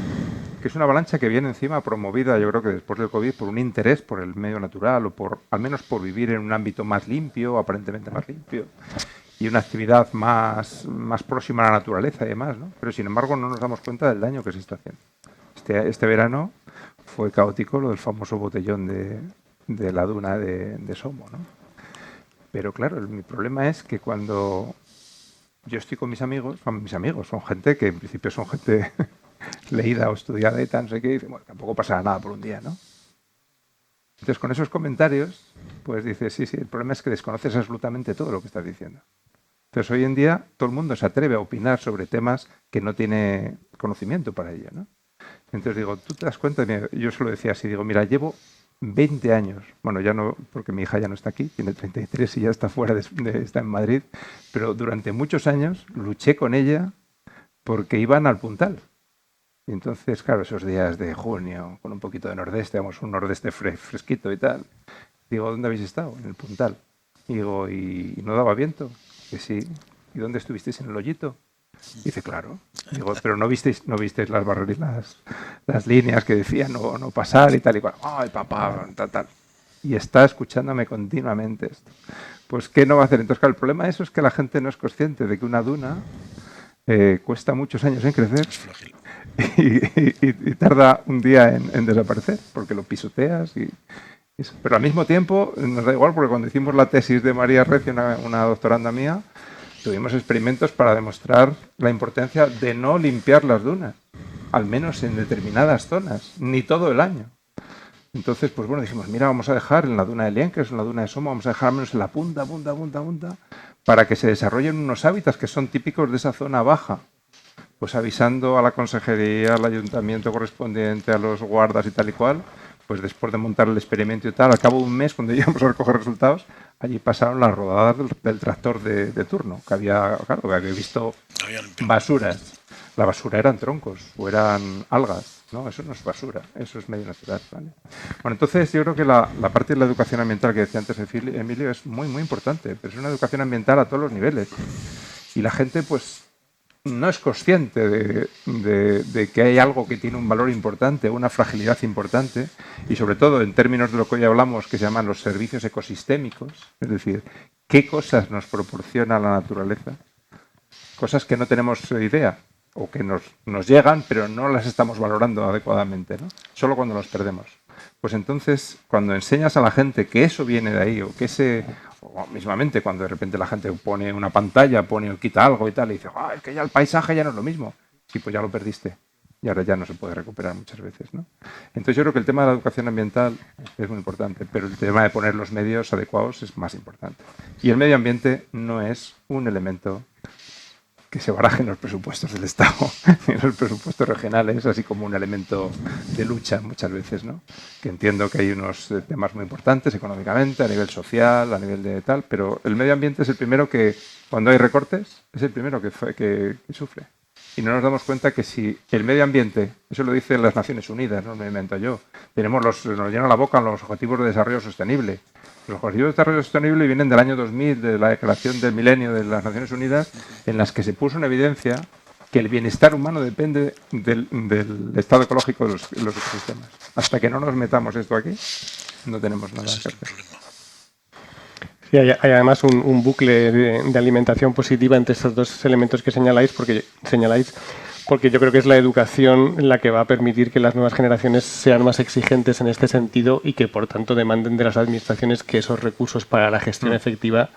que es una avalancha que viene encima promovida, yo creo que después del COVID, por un interés por el medio natural o al menos por vivir en un ámbito más limpio, aparentemente más limpio, y una actividad más próxima a la naturaleza y demás, ¿no? Pero sin embargo no nos damos cuenta del daño que se está haciendo. Este verano fue caótico lo del famoso botellón de la duna de Somo, ¿no? Pero claro, mi problema es que cuando yo estoy con mis amigos son gente que en principio son gente leída o estudiada y tal, no sé qué, y dice, bueno, tampoco pasará nada por un día, ¿no? Entonces, con esos comentarios, pues dices, sí, el problema es que desconoces absolutamente todo lo que estás diciendo. Entonces, hoy en día, todo el mundo se atreve a opinar sobre temas que no tiene conocimiento para ello, ¿no? Entonces, digo, tú te das cuenta, yo se lo decía así, digo, mira, llevo 20 años, bueno, ya no, porque mi hija ya no está aquí, tiene 33 y ya está fuera, está en Madrid, pero durante muchos años luché con ella porque iban al Puntal. Y entonces, claro, esos días de junio, con un poquito de nordeste, vamos, un nordeste fresquito y tal, digo, ¿dónde habéis estado? En el Puntal. Y digo, ¿y no daba viento? Que sí. ¿Y dónde estuvisteis? En el Hoyito. Y dice, claro. Digo, pero no visteis las barreras, las líneas que decían no pasar y tal y cual. Ay, papá, tal. Y está escuchándome continuamente esto. Pues, ¿qué no va a hacer? Entonces, claro, el problema de eso es que la gente no es consciente de que una duna cuesta muchos años en crecer. Y tarda un día en desaparecer, porque lo pisoteas. Pero al mismo tiempo nos da igual, porque cuando hicimos la tesis de María Recio, una doctoranda mía, tuvimos experimentos para demostrar la importancia de no limpiar las dunas, al menos en determinadas zonas, ni todo el año. Entonces, pues bueno, dijimos, mira, vamos a dejar en la duna de Liencres, en la duna de Soma, vamos a dejar al menos en la punta, para que se desarrollen unos hábitats que son típicos de esa zona baja. Pues avisando a la consejería, al ayuntamiento correspondiente, a los guardas y tal y cual, pues después de montar el experimento y tal, al cabo de un mes, cuando íbamos a recoger resultados, allí pasaron las rodadas del tractor de turno, que había visto basuras. La basura eran troncos o eran algas, ¿no? Eso no es basura, eso es medio natural, ¿vale? Bueno, entonces yo creo que la parte de la educación ambiental que decía antes Emilio es muy, muy importante, pero es una educación ambiental a todos los niveles. Y la gente, pues, no es consciente de que hay algo que tiene un valor importante, una fragilidad importante, y sobre todo en términos de lo que hoy hablamos, que se llaman los servicios ecosistémicos, es decir, qué cosas nos proporciona la naturaleza, cosas que no tenemos idea, o que nos llegan, pero no las estamos valorando adecuadamente, ¿no? Solo cuando las perdemos. Pues entonces, cuando enseñas a la gente que eso viene de ahí, o mismamente cuando de repente la gente pone una pantalla, pone o quita algo y tal, y dice, es que ya el paisaje ya no es lo mismo. Sí, pues ya lo perdiste. Y ahora ya no se puede recuperar muchas veces, ¿no? Entonces yo creo que el tema de la educación ambiental es muy importante, pero el tema de poner los medios adecuados es más importante. Y el medio ambiente no es un elemento que se baraje en los presupuestos del Estado, en los presupuestos regionales, así como un elemento de lucha muchas veces, ¿no? Que entiendo que hay unos temas muy importantes económicamente, a nivel social, a nivel de tal, pero el medio ambiente es el primero que, cuando hay recortes, es el primero que sufre. Y no nos damos cuenta que si el medio ambiente, eso lo dicen las Naciones Unidas, no me invento yo, nos llenan la boca los Objetivos de Desarrollo Sostenible. Los Objetivos de Desarrollo Sostenible vienen del año 2000, de la Declaración del Milenio de las Naciones Unidas, en las que se puso en evidencia que el bienestar humano depende del estado ecológico de los ecosistemas. Hasta que no nos metamos esto aquí, no tenemos nada que hacer. Sí, hay además un bucle de alimentación positiva entre estos dos elementos que señaláis, porque yo creo que es la educación la que va a permitir que las nuevas generaciones sean más exigentes en este sentido y que, por tanto, demanden de las administraciones que esos recursos para la gestión efectiva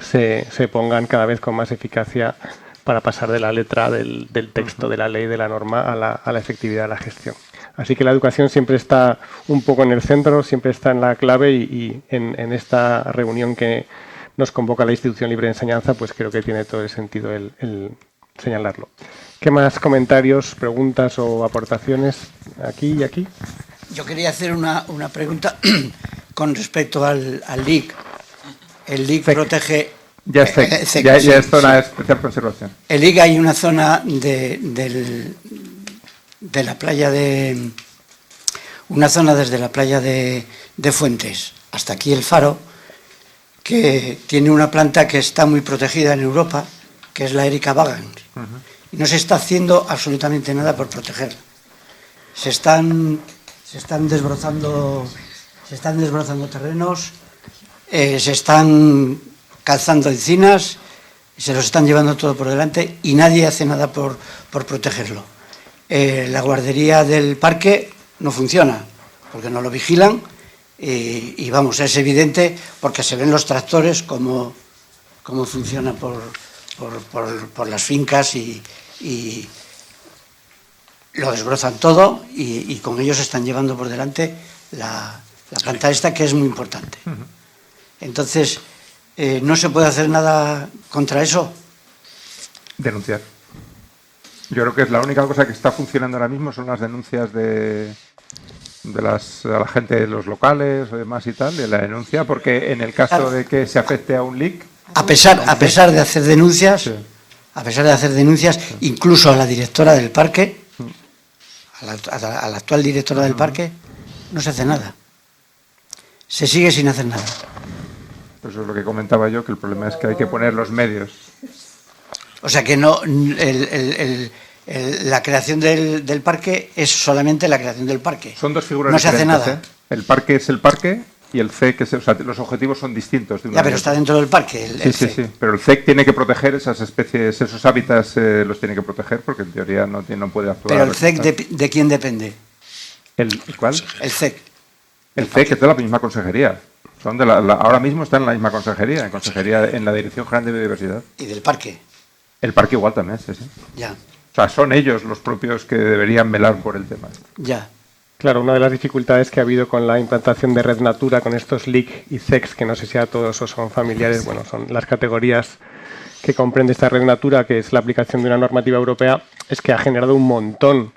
se pongan cada vez con más eficacia para pasar de la letra del texto de la ley, de la norma, a la efectividad de la gestión. Así que la educación siempre está un poco en el centro, siempre está en la clave y en esta reunión que nos convoca la Institución Libre de Enseñanza, pues creo que tiene todo el sentido el señalarlo. ¿Qué más comentarios, preguntas o aportaciones aquí y aquí? Yo quería hacer una pregunta con respecto al LIC. El LIC protege... Ya es CEC, ya es zona de especial conservación. El LIC hay una zona de la playa de... Una zona desde la playa de Fuentes hasta aquí el Faro, que tiene una planta que está muy protegida en Europa, que es la Erica vagans. Y no se está haciendo absolutamente nada por protegerla. Se están desbrozando terrenos, se están calzando encinas, se los están llevando todo por delante y nadie hace nada por protegerlo. La guardería del parque no funciona porque no lo vigilan y vamos, es evidente porque se ven los tractores cómo funciona por las fincas y lo desbrozan todo y con ellos están llevando por delante la planta esta, que es muy importante. Entonces, ¿no se puede hacer nada contra eso? Denunciar. Yo creo que es la única cosa que está funcionando ahora mismo son las denuncias a la gente de los locales o demás y tal, de la denuncia, porque en el caso de que se afecte a un LIC... A pesar de hacer denuncias, sí. A pesar de hacer denuncias, incluso a la directora del parque, a la actual directora del parque, no se hace nada. Se sigue sin hacer nada. Pues eso es lo que comentaba yo, que el problema es que hay que poner los medios. O sea que no la creación del parque es solamente la creación del parque. Son dos figuras no diferentes. No se hace nada. El parque es el parque y el CEC, o sea, los objetivos son distintos. Ya, pero está dentro del parque. Sí. Pero el CEC tiene que proteger esas especies, esos hábitats los tiene que proteger porque en teoría no puede actuar. Pero el CEC, ¿de quién depende? ¿El cuál? El CEC. El CEC es de la misma consejería. Son ahora mismo está en la misma consejería, en la Dirección General de Biodiversidad. ¿Y del parque? El parque igual también, sí. Ya. O sea, son ellos los propios que deberían velar por el tema. Ya. Claro, una de las dificultades que ha habido con la implantación de Red Natura, con estos LIC y CEX, que no sé si a todos os son familiares, bueno, son las categorías que comprende esta Red Natura, que es la aplicación de una normativa europea, es que ha generado un montón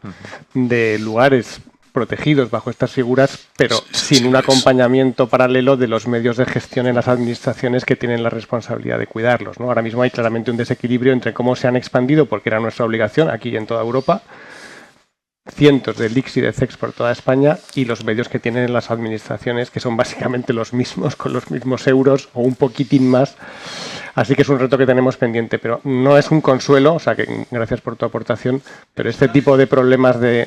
de lugares protegidos bajo estas figuras, pero sin un acompañamiento paralelo de los medios de gestión en las administraciones que tienen la responsabilidad de cuidarlos, ¿no? Ahora mismo hay claramente un desequilibrio entre cómo se han expandido, porque era nuestra obligación aquí y en toda Europa, cientos de LICs y de CEX por toda España, y los medios que tienen las administraciones, que son básicamente los mismos, con los mismos euros o un poquitín más. Así que es un reto que tenemos pendiente, pero no es un consuelo, o sea que gracias por tu aportación, pero este tipo de problemas de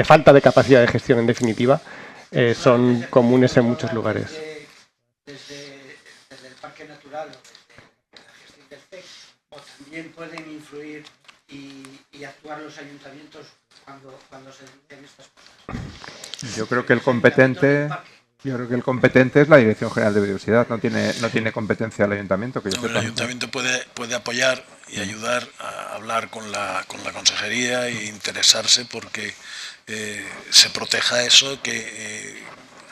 falta de capacidad de gestión, en definitiva, son comunes en muchos lugares. Desde el Parque Natural o desde la gestión del CEC, o también pueden influir y actuar los ayuntamientos cuando se denuncian estas cosas. Yo creo que el competente es la Dirección General de Biodiversidad, no tiene competencia el ayuntamiento. Que yo sepa. El ayuntamiento puede apoyar y ayudar a hablar con la consejería e interesarse porque se proteja eso, que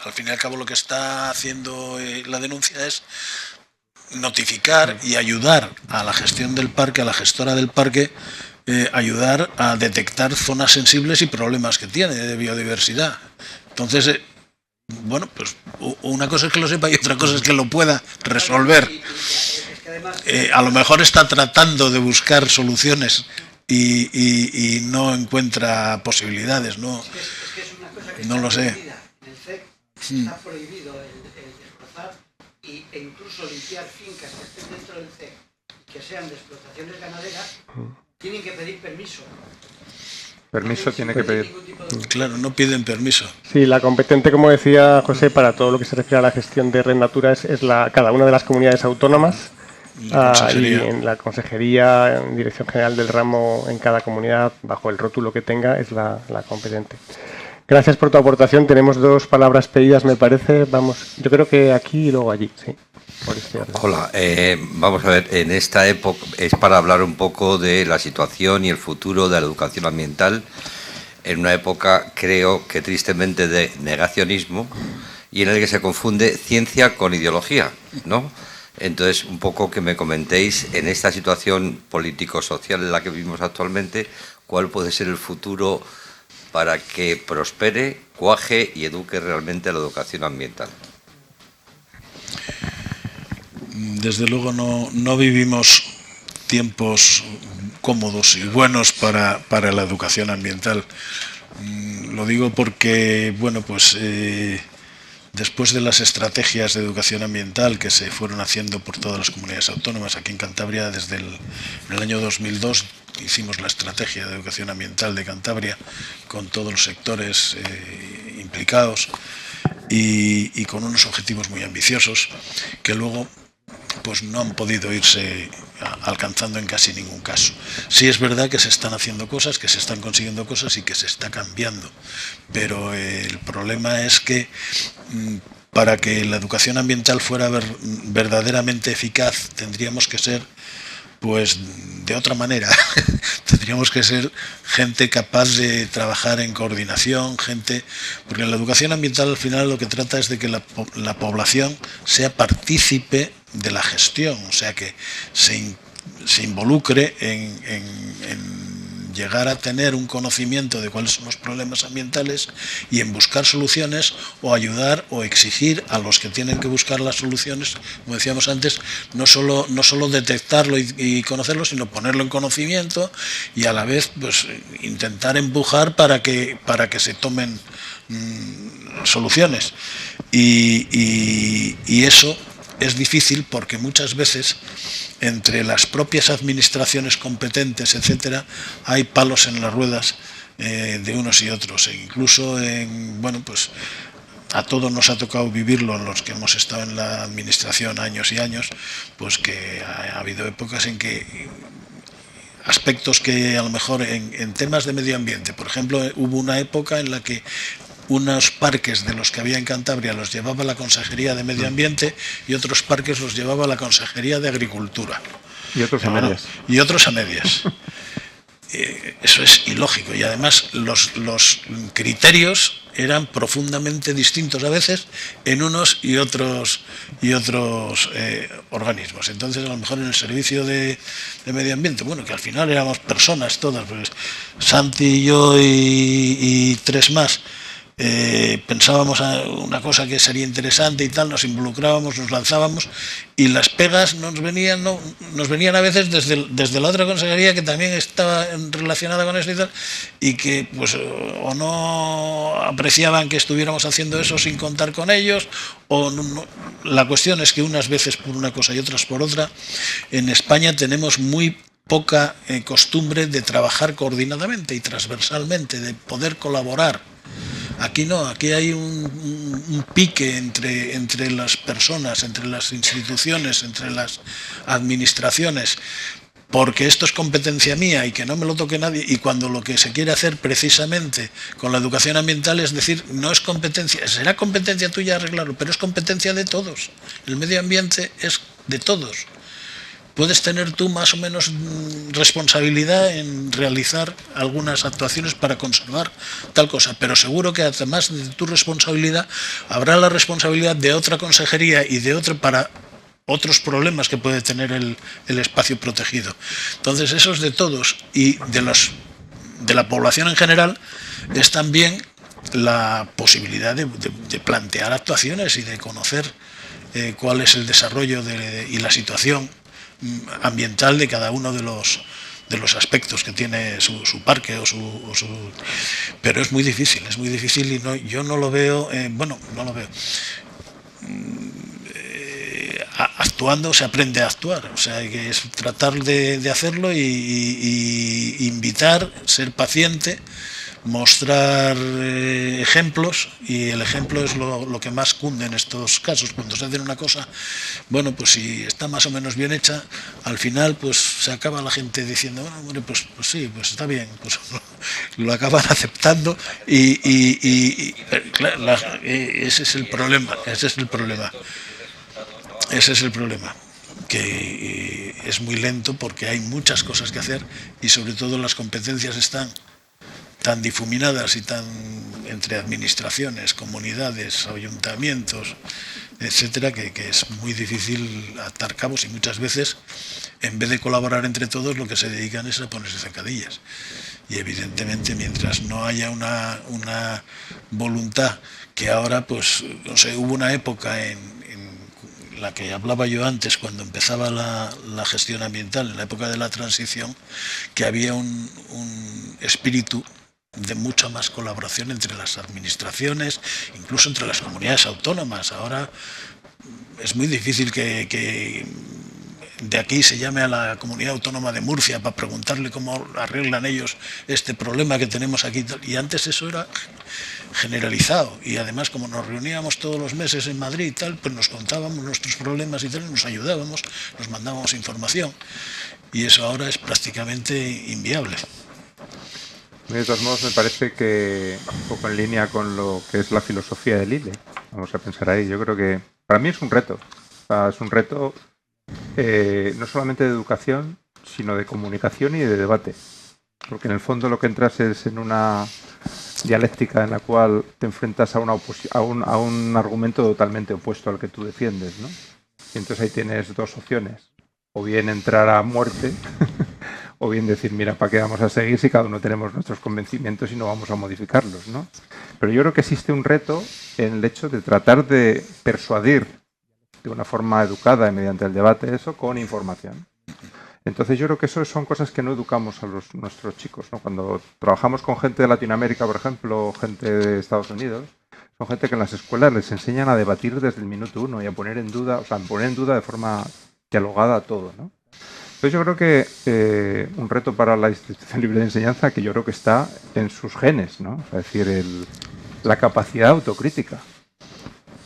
al fin y al cabo lo que está haciendo la denuncia es notificar y ayudar a la gestión del parque, a la gestora del parque, ayudar a detectar zonas sensibles y problemas que tiene de biodiversidad. Entonces, bueno, pues una cosa es que lo sepa y otra cosa es que lo pueda resolver. A lo mejor está tratando de buscar soluciones y no encuentra posibilidades, ¿no? No lo sé. En el CEC está prohibido el desplazar e incluso limpiar fincas que estén dentro del CEC, que sean de explotaciones ganaderas, tienen que pedir permiso. Permiso tiene que pedir. Claro, no piden permiso. Sí, la competente, como decía José, para todo lo que se refiere a la gestión de Red Natura es cada una de las comunidades autónomas y en la consejería, en Dirección General del Ramo en cada comunidad, bajo el rótulo que tenga, es la competente. Gracias por tu aportación. Tenemos 2 palabras pedidas, me parece. Vamos, yo creo que aquí y luego allí, sí. Hola, vamos a ver, en esta época es para hablar un poco de la situación y el futuro de la educación ambiental en una época, creo que tristemente, de negacionismo y en el que se confunde ciencia con ideología, ¿no? Entonces, un poco que me comentéis en esta situación político-social en la que vivimos actualmente, cuál puede ser el futuro para que prospere, cuaje y eduque realmente a la educación ambiental. Desde luego no vivimos tiempos cómodos y buenos para la educación ambiental. Lo digo porque, bueno, pues después de las estrategias de educación ambiental que se fueron haciendo por todas las comunidades autónomas, aquí en Cantabria desde el año 2002 hicimos la estrategia de educación ambiental de Cantabria con todos los sectores implicados y con unos objetivos muy ambiciosos que luego pues no han podido irse alcanzando en casi ningún caso. Sí es verdad que se están haciendo cosas, que se están consiguiendo cosas y que se está cambiando, pero el problema es que para que la educación ambiental fuera verdaderamente eficaz tendríamos que ser pues de otra manera. Tendríamos que ser gente capaz de trabajar en coordinación, porque la educación ambiental al final lo que trata es de que la población sea partícipe de la gestión, o sea que se involucre en llegar a tener un conocimiento de cuáles son los problemas ambientales y en buscar soluciones o ayudar o exigir a los que tienen que buscar las soluciones, como decíamos antes, no solo detectarlo y conocerlo, sino ponerlo en conocimiento y a la vez pues intentar empujar para que se tomen soluciones. Y eso es difícil porque muchas veces entre las propias administraciones competentes, etcétera, hay palos en las ruedas de unos y otros. E incluso pues a todos nos ha tocado vivirlo, los que hemos estado en la administración años y años, pues que ha habido épocas en que aspectos que a lo mejor en temas de medio ambiente, por ejemplo, hubo una época en la que unos parques de los que había en Cantabria los llevaba la Consejería de Medio Ambiente y otros parques los llevaba la Consejería de Agricultura. Y otros a medias. Y otros a medias. eso es ilógico, y además los criterios eran profundamente distintos a veces en unos y otros organismos. Entonces, a lo mejor en el servicio de medio ambiente, bueno, que al final éramos personas todas, pues Santi, yo y 3 más, pensábamos una cosa que sería interesante y tal, nos involucrábamos, nos lanzábamos, y las pegas nos venían a veces desde la otra consejería, que también estaba relacionada con eso y tal, y que pues o no apreciaban que estuviéramos haciendo eso sin contar con ellos, o no. La cuestión es que unas veces por una cosa y otras por otra, en España tenemos muy poca costumbre de trabajar coordinadamente y transversalmente, de poder colaborar. Aquí no, aquí hay un pique entre las personas, entre las instituciones, entre las administraciones, porque esto es competencia mía y que no me lo toque nadie, y cuando lo que se quiere hacer precisamente con la educación ambiental es decir, no es competencia, será competencia tuya arreglarlo, pero es competencia de todos. El medio ambiente es de todos. Puedes tener tú más o menos responsabilidad en realizar algunas actuaciones para conservar tal cosa, pero seguro que además de tu responsabilidad habrá la responsabilidad de otra consejería y de otra para otros problemas que puede tener el espacio protegido. Entonces eso es de todos, y de la población en general es también la posibilidad de plantear actuaciones y de conocer cuál es el desarrollo y la situación ambiental de cada uno de los aspectos que tiene su parque o su... Pero es muy difícil y yo no lo veo, no lo veo. Actuando se aprende a actuar, o sea, que es tratar de hacerlo y invitar, ser paciente, mostrar ejemplos, y el ejemplo es lo que más cunde en estos casos. Cuando se hace una cosa, bueno, pues si está más o menos bien hecha, al final pues se acaba la gente diciendo, bueno, pues sí, pues está bien, pues lo acaban aceptando y claro, ese es el problema, que es muy lento porque hay muchas cosas que hacer y sobre todo las competencias están tan difuminadas y tan entre administraciones, comunidades, ayuntamientos, etcétera, que es muy difícil atar cabos, y muchas veces en vez de colaborar entre todos lo que se dedican es a ponerse zancadillas, y evidentemente mientras no haya una voluntad, que ahora pues no sé, hubo una época en la que hablaba yo antes, cuando empezaba la gestión ambiental, en la época de la transición, que había un espíritu de mucha más colaboración entre las administraciones, incluso entre las comunidades autónomas. Ahora es muy difícil que de aquí se llame a la comunidad autónoma de Murcia para preguntarle cómo arreglan ellos este problema que tenemos aquí, y antes eso era generalizado, y además como nos reuníamos todos los meses en Madrid y tal, pues nos contábamos nuestros problemas y tal, nos ayudábamos, nos mandábamos información, y eso ahora es prácticamente inviable. De todos modos, me parece que un poco en línea con lo que es la filosofía del ILE, vamos a pensar ahí, yo creo que para mí es un reto, es un reto no solamente de educación, sino de comunicación y de debate, porque en el fondo lo que entras es en una dialéctica en la cual te enfrentas a un argumento totalmente opuesto al que tú defiendes, ¿no? Y entonces ahí tienes dos opciones, o bien entrar a muerte o bien decir, mira, ¿para qué vamos a seguir si cada uno tenemos nuestros convencimientos y no vamos a modificarlos, ¿no? Pero yo creo que existe un reto en el hecho de tratar de persuadir de una forma educada y mediante el debate eso con información. Entonces yo creo que eso son cosas que no educamos a nuestros chicos, ¿no? Cuando trabajamos con gente de Latinoamérica, por ejemplo, gente de Estados Unidos, son gente que en las escuelas les enseñan a debatir desde el minuto uno y a poner en duda, de forma dialogada todo, ¿no? Entonces yo creo que un reto para la institución libre de enseñanza, que yo creo que está en sus genes, ¿no? Es decir, la capacidad autocrítica.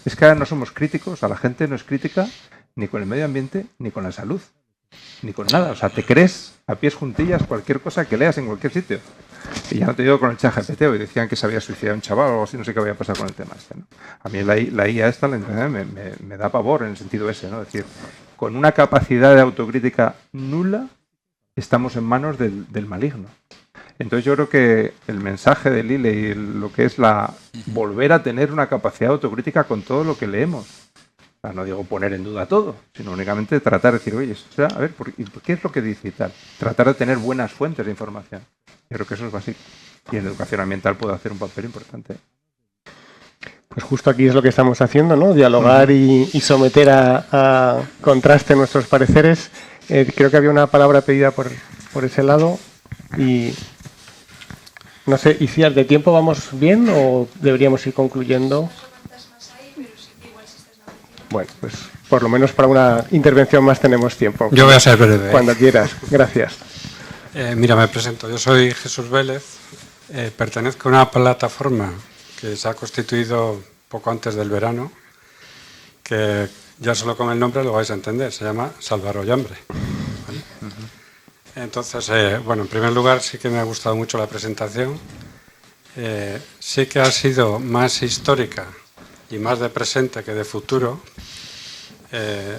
Es que ahora no somos críticos, a la gente no es crítica ni con el medio ambiente ni con la salud, ni con nada. O sea, te crees a pies juntillas cualquier cosa que leas en cualquier sitio. Y ya no te digo con el ChatGPT, hoy decían que se había suicidado un chaval o algo así, no sé qué había pasado con el tema este, ¿no? A mí la IA esta me da pavor en el sentido ese, ¿no? Es decir, con una capacidad de autocrítica nula, estamos en manos del maligno. Entonces yo creo que el mensaje de Lile y lo que es volver a tener una capacidad autocrítica con todo lo que leemos. O sea, no digo poner en duda todo, sino únicamente tratar de decir, oye, a ver, ¿qué es lo que dice y tal? Tratar de tener buenas fuentes de información. Yo creo que eso es básico. Y en educación ambiental puede hacer un papel importante. Pues justo aquí es lo que estamos haciendo, ¿no? Dialogar y someter a contraste nuestros pareceres. Creo que había una palabra pedida por ese lado y no sé, Iciar, ¿de tiempo vamos bien o deberíamos ir concluyendo? Bueno, pues por lo menos para una intervención más tenemos tiempo. Yo voy a ser breve. Cuando quieras, gracias. Mira, me presento. Yo soy Jesús Vélez, pertenezco a una plataforma que se ha constituido poco antes del verano, que ya solo con el nombre lo vais a entender, se llama Salvar Ollambre. ¿Vale? Entonces, bueno, en primer lugar sí que me ha gustado mucho la presentación, sí que ha sido más histórica y más de presente que de futuro,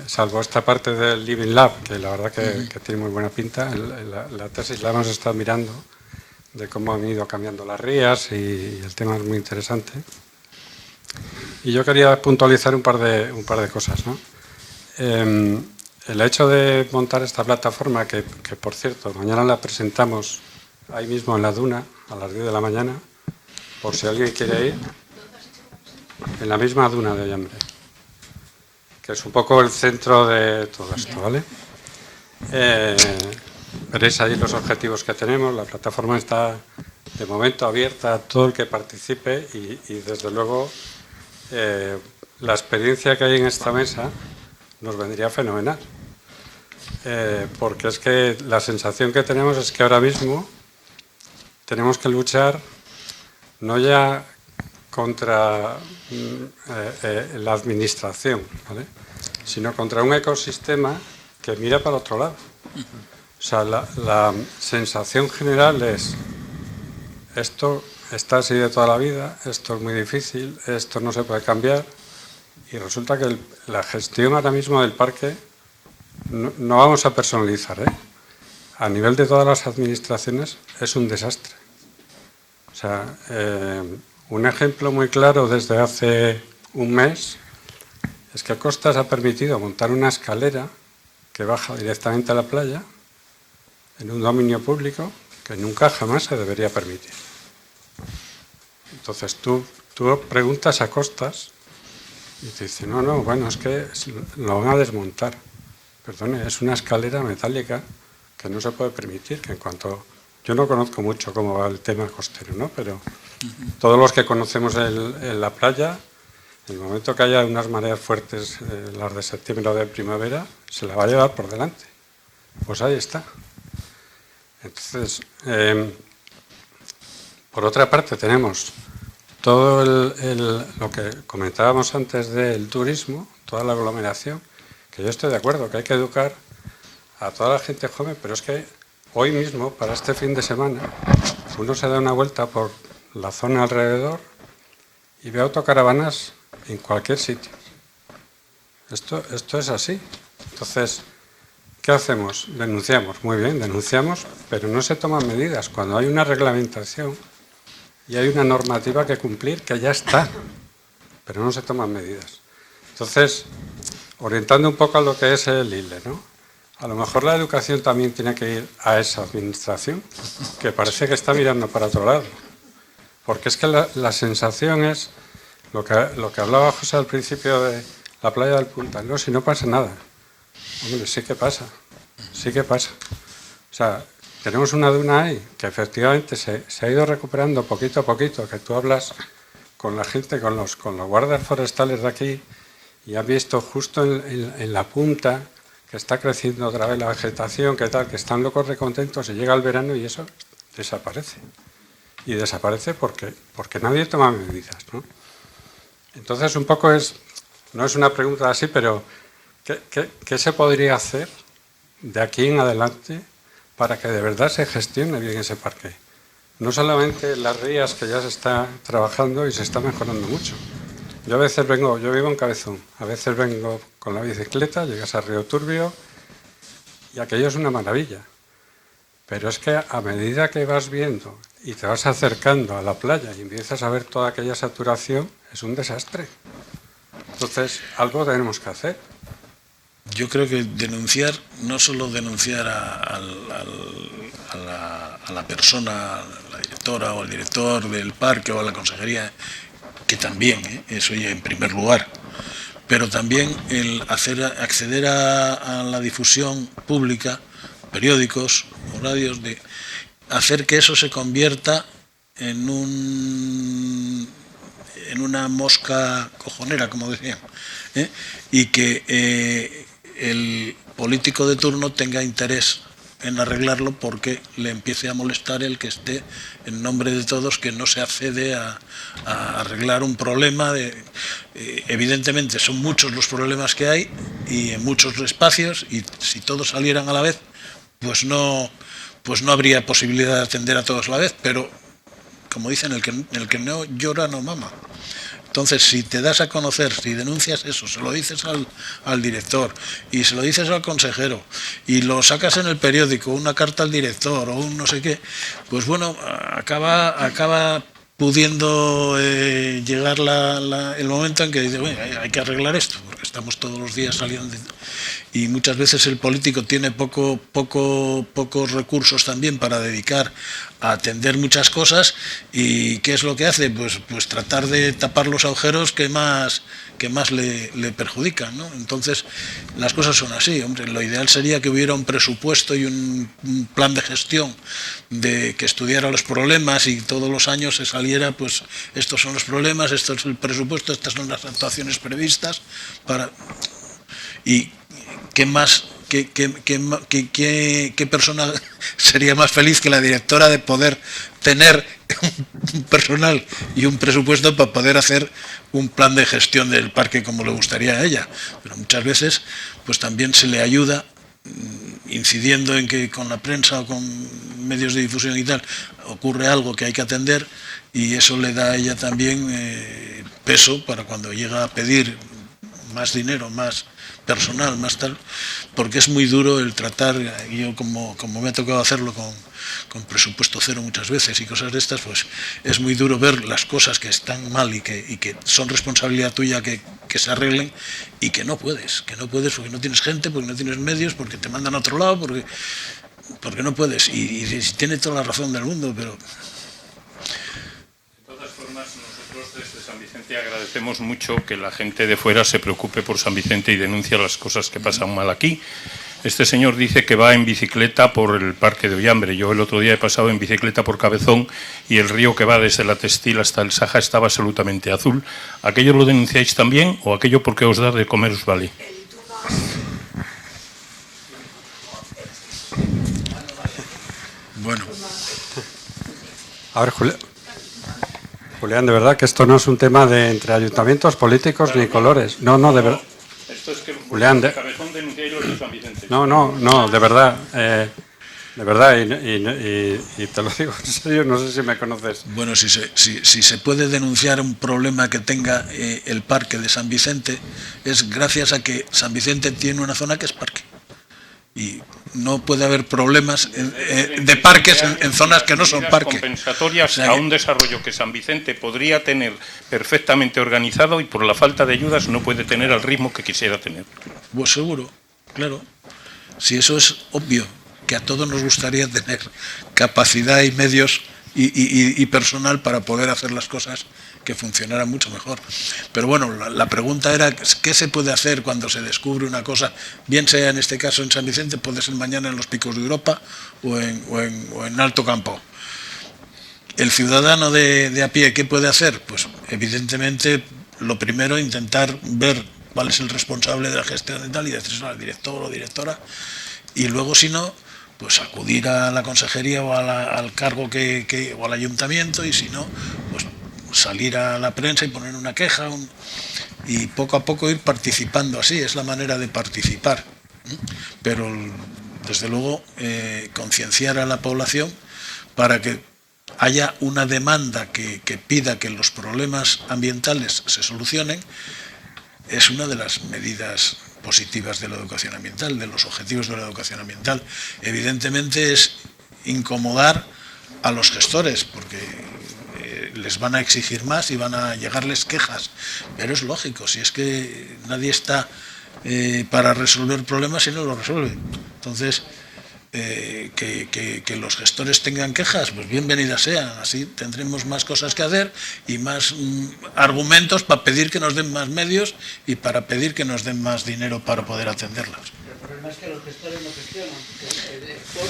salvo esta parte del Living Lab, que la verdad que tiene muy buena pinta. La tesis la hemos estado mirando, de cómo han ido cambiando las rías y el tema es muy interesante. Y yo quería puntualizar un par de cosas, ¿no? El hecho de montar esta plataforma, que por cierto, mañana la presentamos ahí mismo en la Duna, a las 10 de la mañana, por si alguien quiere ir, en la misma Duna de Ollambre, que es un poco el centro de todo esto, ¿vale? Veréis ahí los objetivos que tenemos. La plataforma está de momento abierta a todo el que participe y desde luego la experiencia que hay en esta mesa nos vendría fenomenal, porque es que la sensación que tenemos es que ahora mismo tenemos que luchar no ya contra la administración, ¿vale?, sino contra un ecosistema que mira para otro lado. O sea, la sensación general es: esto está así de toda la vida, esto es muy difícil, esto no se puede cambiar, y resulta que la gestión ahora mismo del parque no vamos a personalizar, a nivel de todas las administraciones es un desastre. O sea, un ejemplo muy claro desde hace un mes es que Costas ha permitido montar una escalera que baja directamente a la playa en un dominio público que nunca jamás se debería permitir. Entonces tú preguntas a Costas y te dice, no, bueno, es que lo van a desmontar. Perdone, es una escalera metálica que no se puede permitir, que en cuanto... Yo no conozco mucho cómo va el tema costero, ¿no? Pero todos los que conocemos la playa, en el momento que haya unas mareas fuertes, las de septiembre o de primavera, se la va a llevar por delante. Pues ahí está. Entonces, por otra parte tenemos todo lo que comentábamos antes del turismo, toda la aglomeración, que yo estoy de acuerdo, que hay que educar a toda la gente joven, pero es que hoy mismo, para este fin de semana, uno se da una vuelta por la zona alrededor y ve autocaravanas en cualquier sitio. Esto es así. Entonces, ¿qué hacemos? Denunciamos. Muy bien, denunciamos, pero no se toman medidas. Cuando hay una reglamentación y hay una normativa que cumplir, que ya está, pero no se toman medidas. Entonces, orientando un poco a lo que es el ILE, ¿no? A lo mejor la educación también tiene que ir a esa administración, que parece que está mirando para otro lado. Porque es que la sensación es lo que hablaba José al principio de la playa del Punta, no, si no pasa nada. Hombre, sí que pasa, sí que pasa. O sea, tenemos una duna ahí que efectivamente se ha ido recuperando poquito a poquito, que tú hablas con la gente, con los guardas forestales de aquí, y has visto justo en la punta que está creciendo otra vez la vegetación, que tal, que están locos recontentos, y llega el verano y eso desaparece. Y desaparece porque nadie toma medidas, ¿no? Entonces, un poco no es una pregunta así, pero ¿qué se podría hacer de aquí en adelante para que de verdad se gestione bien ese parque? No solamente las rías, que ya se está trabajando y se está mejorando mucho. Yo vivo en Cabezón, a veces vengo con la bicicleta, llegas a Río Turbio y aquello es una maravilla. Pero es que a medida que vas viendo y te vas acercando a la playa y empiezas a ver toda aquella saturación, es un desastre. Entonces, algo tenemos que hacer. Yo creo que denunciar, no solo denunciar a la persona, a la directora o al director del parque o a la consejería, que también, eso ya en primer lugar, pero también el acceder a la difusión pública, periódicos o radios, de hacer que eso se convierta en una mosca cojonera, como decían, y que el político de turno tenga interés en arreglarlo porque le empiece a molestar el que esté en nombre de todos, que no se accede a arreglar un problema. Evidentemente son muchos los problemas que hay y en muchos espacios, y si todos salieran a la vez, pues no habría posibilidad de atender a todos a la vez, pero como dicen, el que no llora no mama. Entonces, si te das a conocer, si denuncias eso, se lo dices al director y se lo dices al consejero y lo sacas en el periódico, una carta al director o un no sé qué, pues bueno, acaba pudiendo llegar el momento en que dice, bueno, hay que arreglar esto, porque estamos todos los días saliendo y muchas veces el político tiene pocos recursos también para dedicar a atender muchas cosas. ¿Y qué es lo que hace? Pues tratar de tapar los agujeros que más le perjudican, ¿no? Entonces, las cosas son así. Hombre, lo ideal sería que hubiera un presupuesto y un plan de gestión que estudiara los problemas y todos los años se saliera, pues estos son los problemas, esto es el presupuesto, estas son las actuaciones previstas y ¿qué más? ¿Qué persona sería más feliz que la directora de poder tener un personal y un presupuesto para poder hacer un plan de gestión del parque como le gustaría a ella? Pero muchas veces pues también se le ayuda incidiendo en que con la prensa o con medios de difusión y tal ocurre algo que hay que atender, y eso le da a ella también peso para cuando llega a pedir más dinero, más personal, más tal, porque es muy duro el tratar. Yo como me ha tocado hacerlo con presupuesto cero muchas veces y cosas de estas, pues es muy duro ver las cosas que están mal y que son responsabilidad tuya que se arreglen, y que no puedes porque no tienes gente, porque no tienes medios, porque te mandan a otro lado, porque no puedes, y tiene toda la razón del mundo, pero... Desde San Vicente agradecemos mucho que la gente de fuera se preocupe por San Vicente y denuncie las cosas que pasan mal aquí. Este señor dice que va en bicicleta por el Parque de Ollambre. Yo el otro día he pasado en bicicleta por Cabezón y el río que va desde la Textil hasta el Saja estaba absolutamente azul. ¿Aquello lo denunciáis también o aquello porque os da de comer os vale? Bueno. A ver, Julián, de verdad que esto no es un tema de entre ayuntamientos, políticos ni colores. No, de verdad. Esto es que Julián, Cabezón denunciáis los de San Vicente. No, de verdad. De verdad, y te lo digo en serio, no sé si me conoces. Bueno, si se puede denunciar un problema que tenga el parque de San Vicente, es gracias a que San Vicente tiene una zona que es parque. Y no puede haber problemas de parques en zonas que no son parques. Compensatorias a un desarrollo que San Vicente podría tener perfectamente organizado y por la falta de ayudas no puede tener al ritmo que quisiera tener. Pues seguro, claro. Si eso es obvio, que a todos nos gustaría tener capacidad y medios y personal para poder hacer las cosas que funcionaran mucho mejor. Pero bueno, la pregunta era ¿qué se puede hacer cuando se descubre una cosa? Bien sea en este caso en San Vicente, puede ser mañana en los Picos de Europa o en Alto Campo. El ciudadano de a pie, ¿qué puede hacer? Pues evidentemente lo primero, intentar ver cuál es el responsable de la gestión y tal, y decirlo al director o directora, y luego si no, pues acudir a la consejería o al cargo o al ayuntamiento, y si no, pues salir a la prensa y poner una queja y poco a poco ir participando. Así es la manera de participar, pero desde luego concienciar a la población para que haya una demanda que pida que los problemas ambientales se solucionen. Es una de las medidas positivas de la educación ambiental, de los objetivos de la educación ambiental. Evidentemente es incomodar a los gestores, porque les van a exigir más y van a llegarles quejas. Pero es lógico, si es que nadie está para resolver problemas y no lo resuelve. Entonces, que los gestores tengan quejas, pues bienvenidas sean. Así tendremos más cosas que hacer y más argumentos para pedir que nos den más medios y para pedir que nos den más dinero para poder atenderlas. El problema es que los gestores no gestionan. El director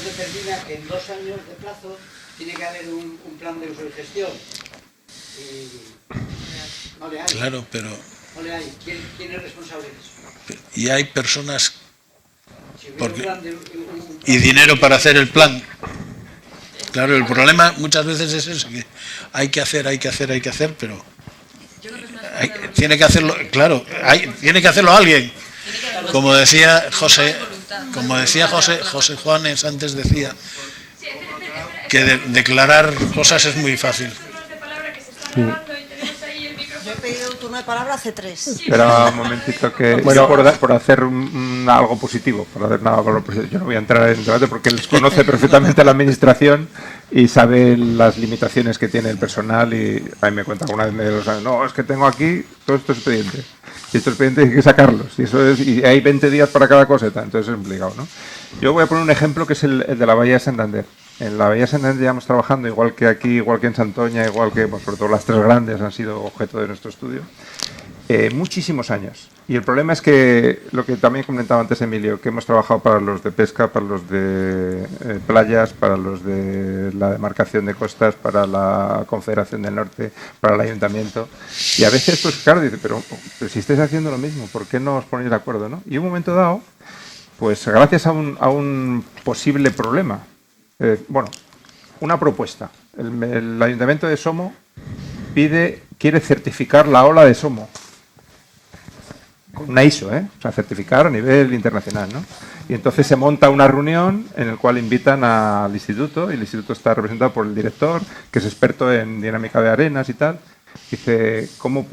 determina que en 2 años de plazo tiene que haber un plan de uso y gestión. Y no le hay. Claro, pero... No le hay. ¿Quién es responsable de eso? Y hay personas... y dinero para hacer el plan. Claro, el problema muchas veces es eso, que hay que hacer, pero tiene que hacerlo, claro, tiene que hacerlo alguien. Como decía José Juanes antes, decía que declarar cosas es muy fácil. Yo he pedido un turno de palabra hace 3. Espera un momentito, que bueno, por hacer algo positivo, yo no voy a entrar en el debate porque él conoce perfectamente la administración y sabe las limitaciones que tiene el personal, y a mí me cuenta alguna vez, no, es que tengo aquí todos estos expedientes, y estos expedientes hay que sacarlos, y hay 20 días para cada coseta, entonces es complicado, ¿no? Yo voy a poner un ejemplo que es el de la Bahía de Santander. En la Bahía de Santander llevamos trabajando, igual que aquí, igual que en Santoña, igual que, sobre todo las 3 grandes han sido objeto de nuestro estudio, muchísimos años. Y el problema es que, lo que también comentaba antes Emilio, que hemos trabajado para los de pesca, para los de playas, para los de la demarcación de costas, para la Confederación del Norte, para el Ayuntamiento. Y a veces, pues claro, dice, pero si estáis haciendo lo mismo, ¿por qué no os ponéis de acuerdo, no? Y en un momento dado, pues gracias a un posible problema, una propuesta. El Ayuntamiento de Somo quiere certificar la ola de Somo. Con una ISO, o sea, certificar a nivel internacional, ¿no? Y entonces se monta una reunión en la cual invitan al instituto, y el instituto está representado por el director, que es experto en dinámica de arenas y tal. Dice, ¿cómo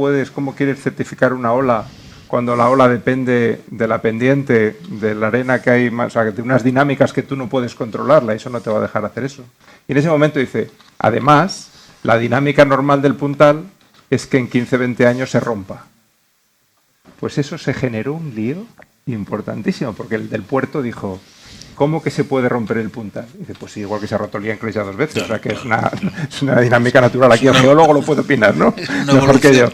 quieres certificar una ola cuando la ola depende de la pendiente, de la arena que hay, o sea, de unas dinámicas que tú no puedes controlarla? Eso no te va a dejar hacer eso. Y en ese momento dice, además, la dinámica normal del puntal es que en 15-20 años se rompa. Pues eso se generó un lío importantísimo, porque el del puerto dijo, ¿cómo que se puede romper el puntal? Y dice, pues sí, igual que se ha roto el Liancres ya 2 veces, o sea que es una dinámica natural. Aquí el geólogo lo puede opinar, ¿no? Mejor que yo.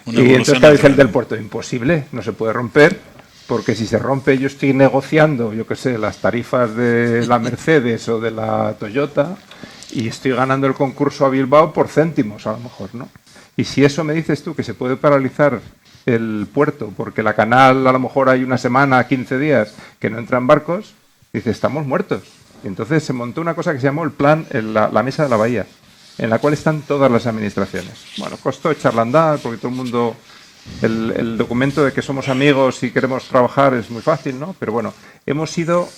Y entonces claro, dice el del puerto, imposible, no se puede romper, porque si se rompe yo estoy negociando, yo qué sé, las tarifas de la Mercedes o de la Toyota, y estoy ganando el concurso a Bilbao por céntimos, a lo mejor, ¿no? Y si eso me dices tú, que se puede paralizar el puerto, porque la canal a lo mejor hay una semana, 15 días, que no entran barcos, dice, estamos muertos. Y entonces se montó una cosa que se llamó el plan, la mesa de la bahía, en la cual están todas las administraciones. Bueno, costó echarla a andar, porque todo el mundo, el documento de que somos amigos y queremos trabajar es muy fácil, ¿no? Pero bueno, hemos ido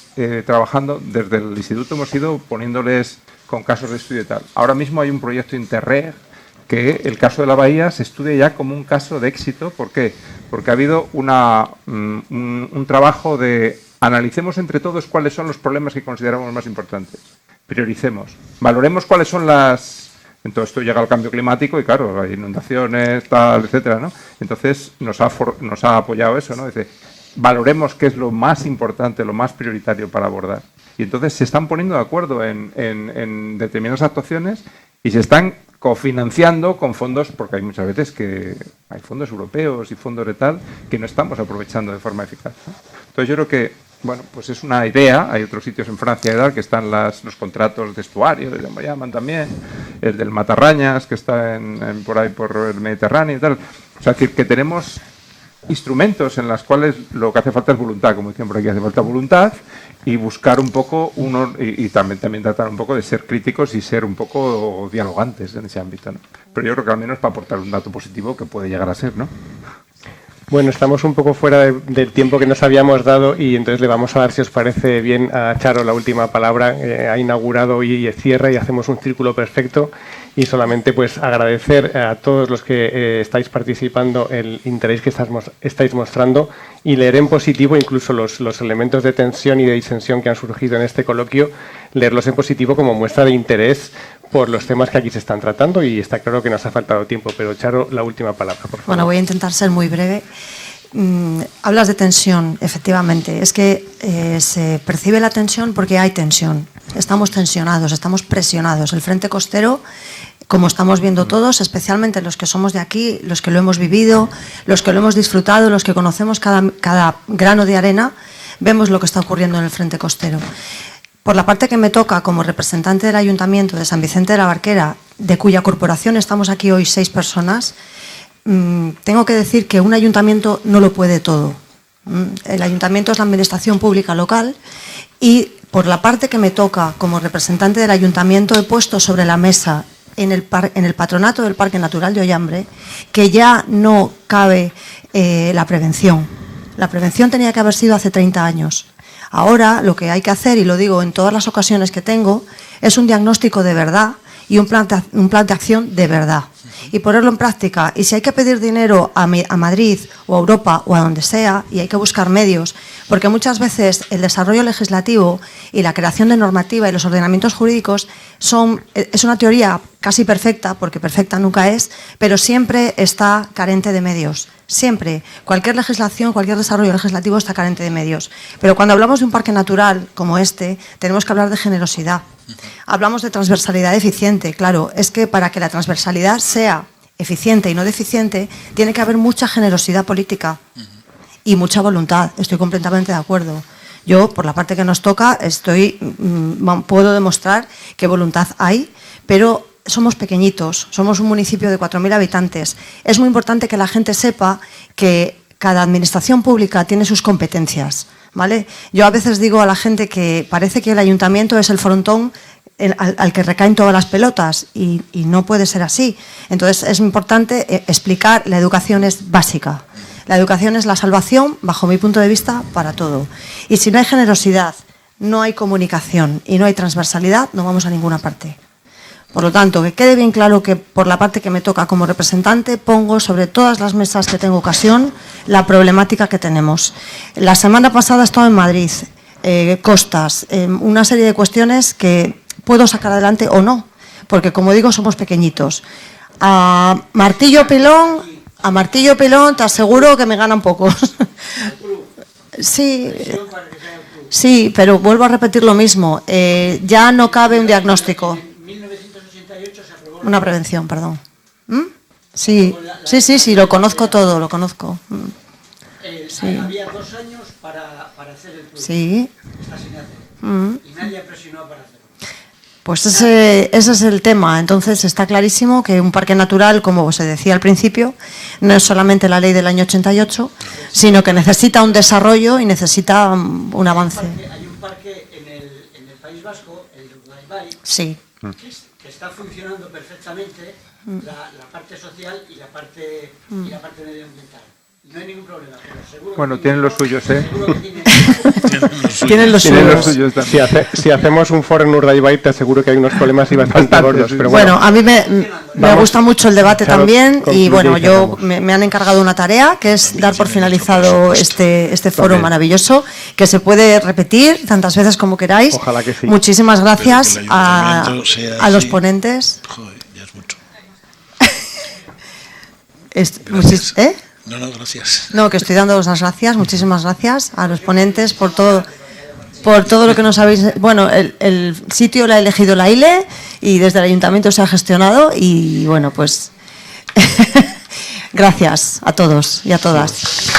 trabajando, desde el instituto hemos ido poniéndoles con casos de estudio y tal. Ahora mismo hay un proyecto Interreg, que el caso de la bahía se estudia ya como un caso de éxito. ¿Por qué? Porque ha habido un trabajo de analicemos entre todos cuáles son los problemas que consideramos más importantes. Prioricemos. Valoremos cuáles son las... En todo esto llega el cambio climático y claro, hay inundaciones, tal, etcétera, ¿no? Entonces nos ha apoyado eso, ¿no? Dice, valoremos qué es lo más importante, lo más prioritario para abordar. Y entonces se están poniendo de acuerdo en determinadas actuaciones y se están cofinanciando con fondos, porque hay muchas veces que hay fondos europeos y fondos de tal que no estamos aprovechando de forma eficaz, ¿no? Entonces yo creo que, bueno, pues es una idea. Hay otros sitios en Francia y tal que están los contratos de estuario, como llaman también, el del Matarrañas, que está por ahí por el Mediterráneo y tal. O sea, que tenemos instrumentos en los cuales lo que hace falta es voluntad, como dicen por aquí, hace falta voluntad y buscar un poco y también tratar un poco de ser críticos y ser un poco dialogantes en ese ámbito, ¿no? Pero yo creo que al menos para aportar un dato positivo que puede llegar a ser, ¿no? Bueno, estamos un poco fuera del tiempo que nos habíamos dado y entonces le vamos a dar, si os parece bien, a Charo la última palabra. Ha inaugurado y cierra y hacemos un círculo perfecto. y solamente pues agradecer a todos los que estáis participando el interés que estáis mostrando y leer en positivo incluso los elementos de tensión y de disensión que han surgido en este coloquio, leerlos en positivo como muestra de interés por los temas que aquí se están tratando, y está claro que nos ha faltado tiempo, pero Charo, la última palabra, por favor. Bueno, voy a intentar ser muy breve. Hablas de tensión, efectivamente. Es que se percibe la tensión porque hay tensión. Estamos tensionados, estamos presionados. El frente costero, como estamos viendo todos, especialmente los que somos de aquí, los que lo hemos vivido, los que lo hemos disfrutado, los que conocemos cada grano de arena, vemos lo que está ocurriendo en el frente costero. Por la parte que me toca como representante del Ayuntamiento de San Vicente de la Barquera, de cuya corporación estamos aquí hoy 6 personas, tengo que decir que un ayuntamiento no lo puede todo. El ayuntamiento es la administración pública local y por la parte que me toca como representante del ayuntamiento he puesto sobre la mesa en el patronato del Parque Natural de Ollambre que ya no cabe la prevención. La prevención tenía que haber sido hace 30 años. Ahora lo que hay que hacer, y lo digo en todas las ocasiones que tengo, es un diagnóstico de verdad y un plan de acción de verdad. Y ponerlo en práctica. Y si hay que pedir dinero a Madrid o a Europa o a donde sea, y hay que buscar medios, porque muchas veces el desarrollo legislativo y la creación de normativa y los ordenamientos jurídicos es una teoría casi perfecta, porque perfecta nunca es, pero siempre está carente de medios. Siempre. Cualquier legislación, cualquier desarrollo legislativo está carente de medios. Pero cuando hablamos de un parque natural como este, tenemos que hablar de generosidad. Hablamos de transversalidad eficiente. Claro, es que para que la transversalidad sea eficiente y no deficiente, tiene que haber mucha generosidad política y mucha voluntad. Estoy completamente de acuerdo. Yo, por la parte que nos toca, puedo demostrar que voluntad hay, pero somos pequeñitos, somos un municipio de 4.000 habitantes. Es muy importante que la gente sepa que cada administración pública tiene sus competencias, ¿vale? Yo a veces digo a la gente que parece que el ayuntamiento es el frontón al que recaen todas las pelotas y no puede ser así. Entonces es importante explicar, la educación es básica. La educación es la salvación, bajo mi punto de vista, para todo. Y si no hay generosidad, no hay comunicación y no hay transversalidad, no vamos a ninguna parte. Por lo tanto, que quede bien claro que por la parte que me toca como representante pongo sobre todas las mesas que tengo ocasión la problemática que tenemos. La semana pasada he estado en Madrid, costas, una serie de cuestiones que puedo sacar adelante o no, porque como digo somos pequeñitos. A martillo pilón te aseguro que me ganan pocos. Sí, pero vuelvo a repetir lo mismo. Ya no cabe un diagnóstico. Una prevención, perdón. Sí, lo conozco todo, lo conozco. Sí. Había 2 años para hacer el proyecto. Sí. Está sin hacer. Y nadie ha presionado para hacerlo. Pues ese es el tema. Entonces está clarísimo que un parque natural, como se decía al principio, no es solamente la ley del año 88, sino que necesita un desarrollo y necesita un avance. Hay un parque en el País Vasco, el Urdaibai, sí, que está funcionando perfectamente, la parte social y la parte medioambiental. No hay ningún problema, pero seguro. Bueno, tienen los suyos, ¿eh? Tienen los suyos. Si hacemos un foro en Urdaibai, te aseguro que hay unos problemas y bastante gordos. Pero bueno, a mí me gusta mucho el debate también y bueno, me han encargado una tarea que es dar por finalizado este foro maravilloso, que se puede repetir tantas veces como queráis. Ojalá que sí. Muchísimas gracias a los ponentes. Joder, ya es mucho. No, gracias. No, que estoy dando las gracias, muchísimas gracias a los ponentes por todo lo que nos habéis... Bueno, el sitio lo ha elegido la ILE y desde el ayuntamiento se ha gestionado y bueno, pues gracias a todos y a todas.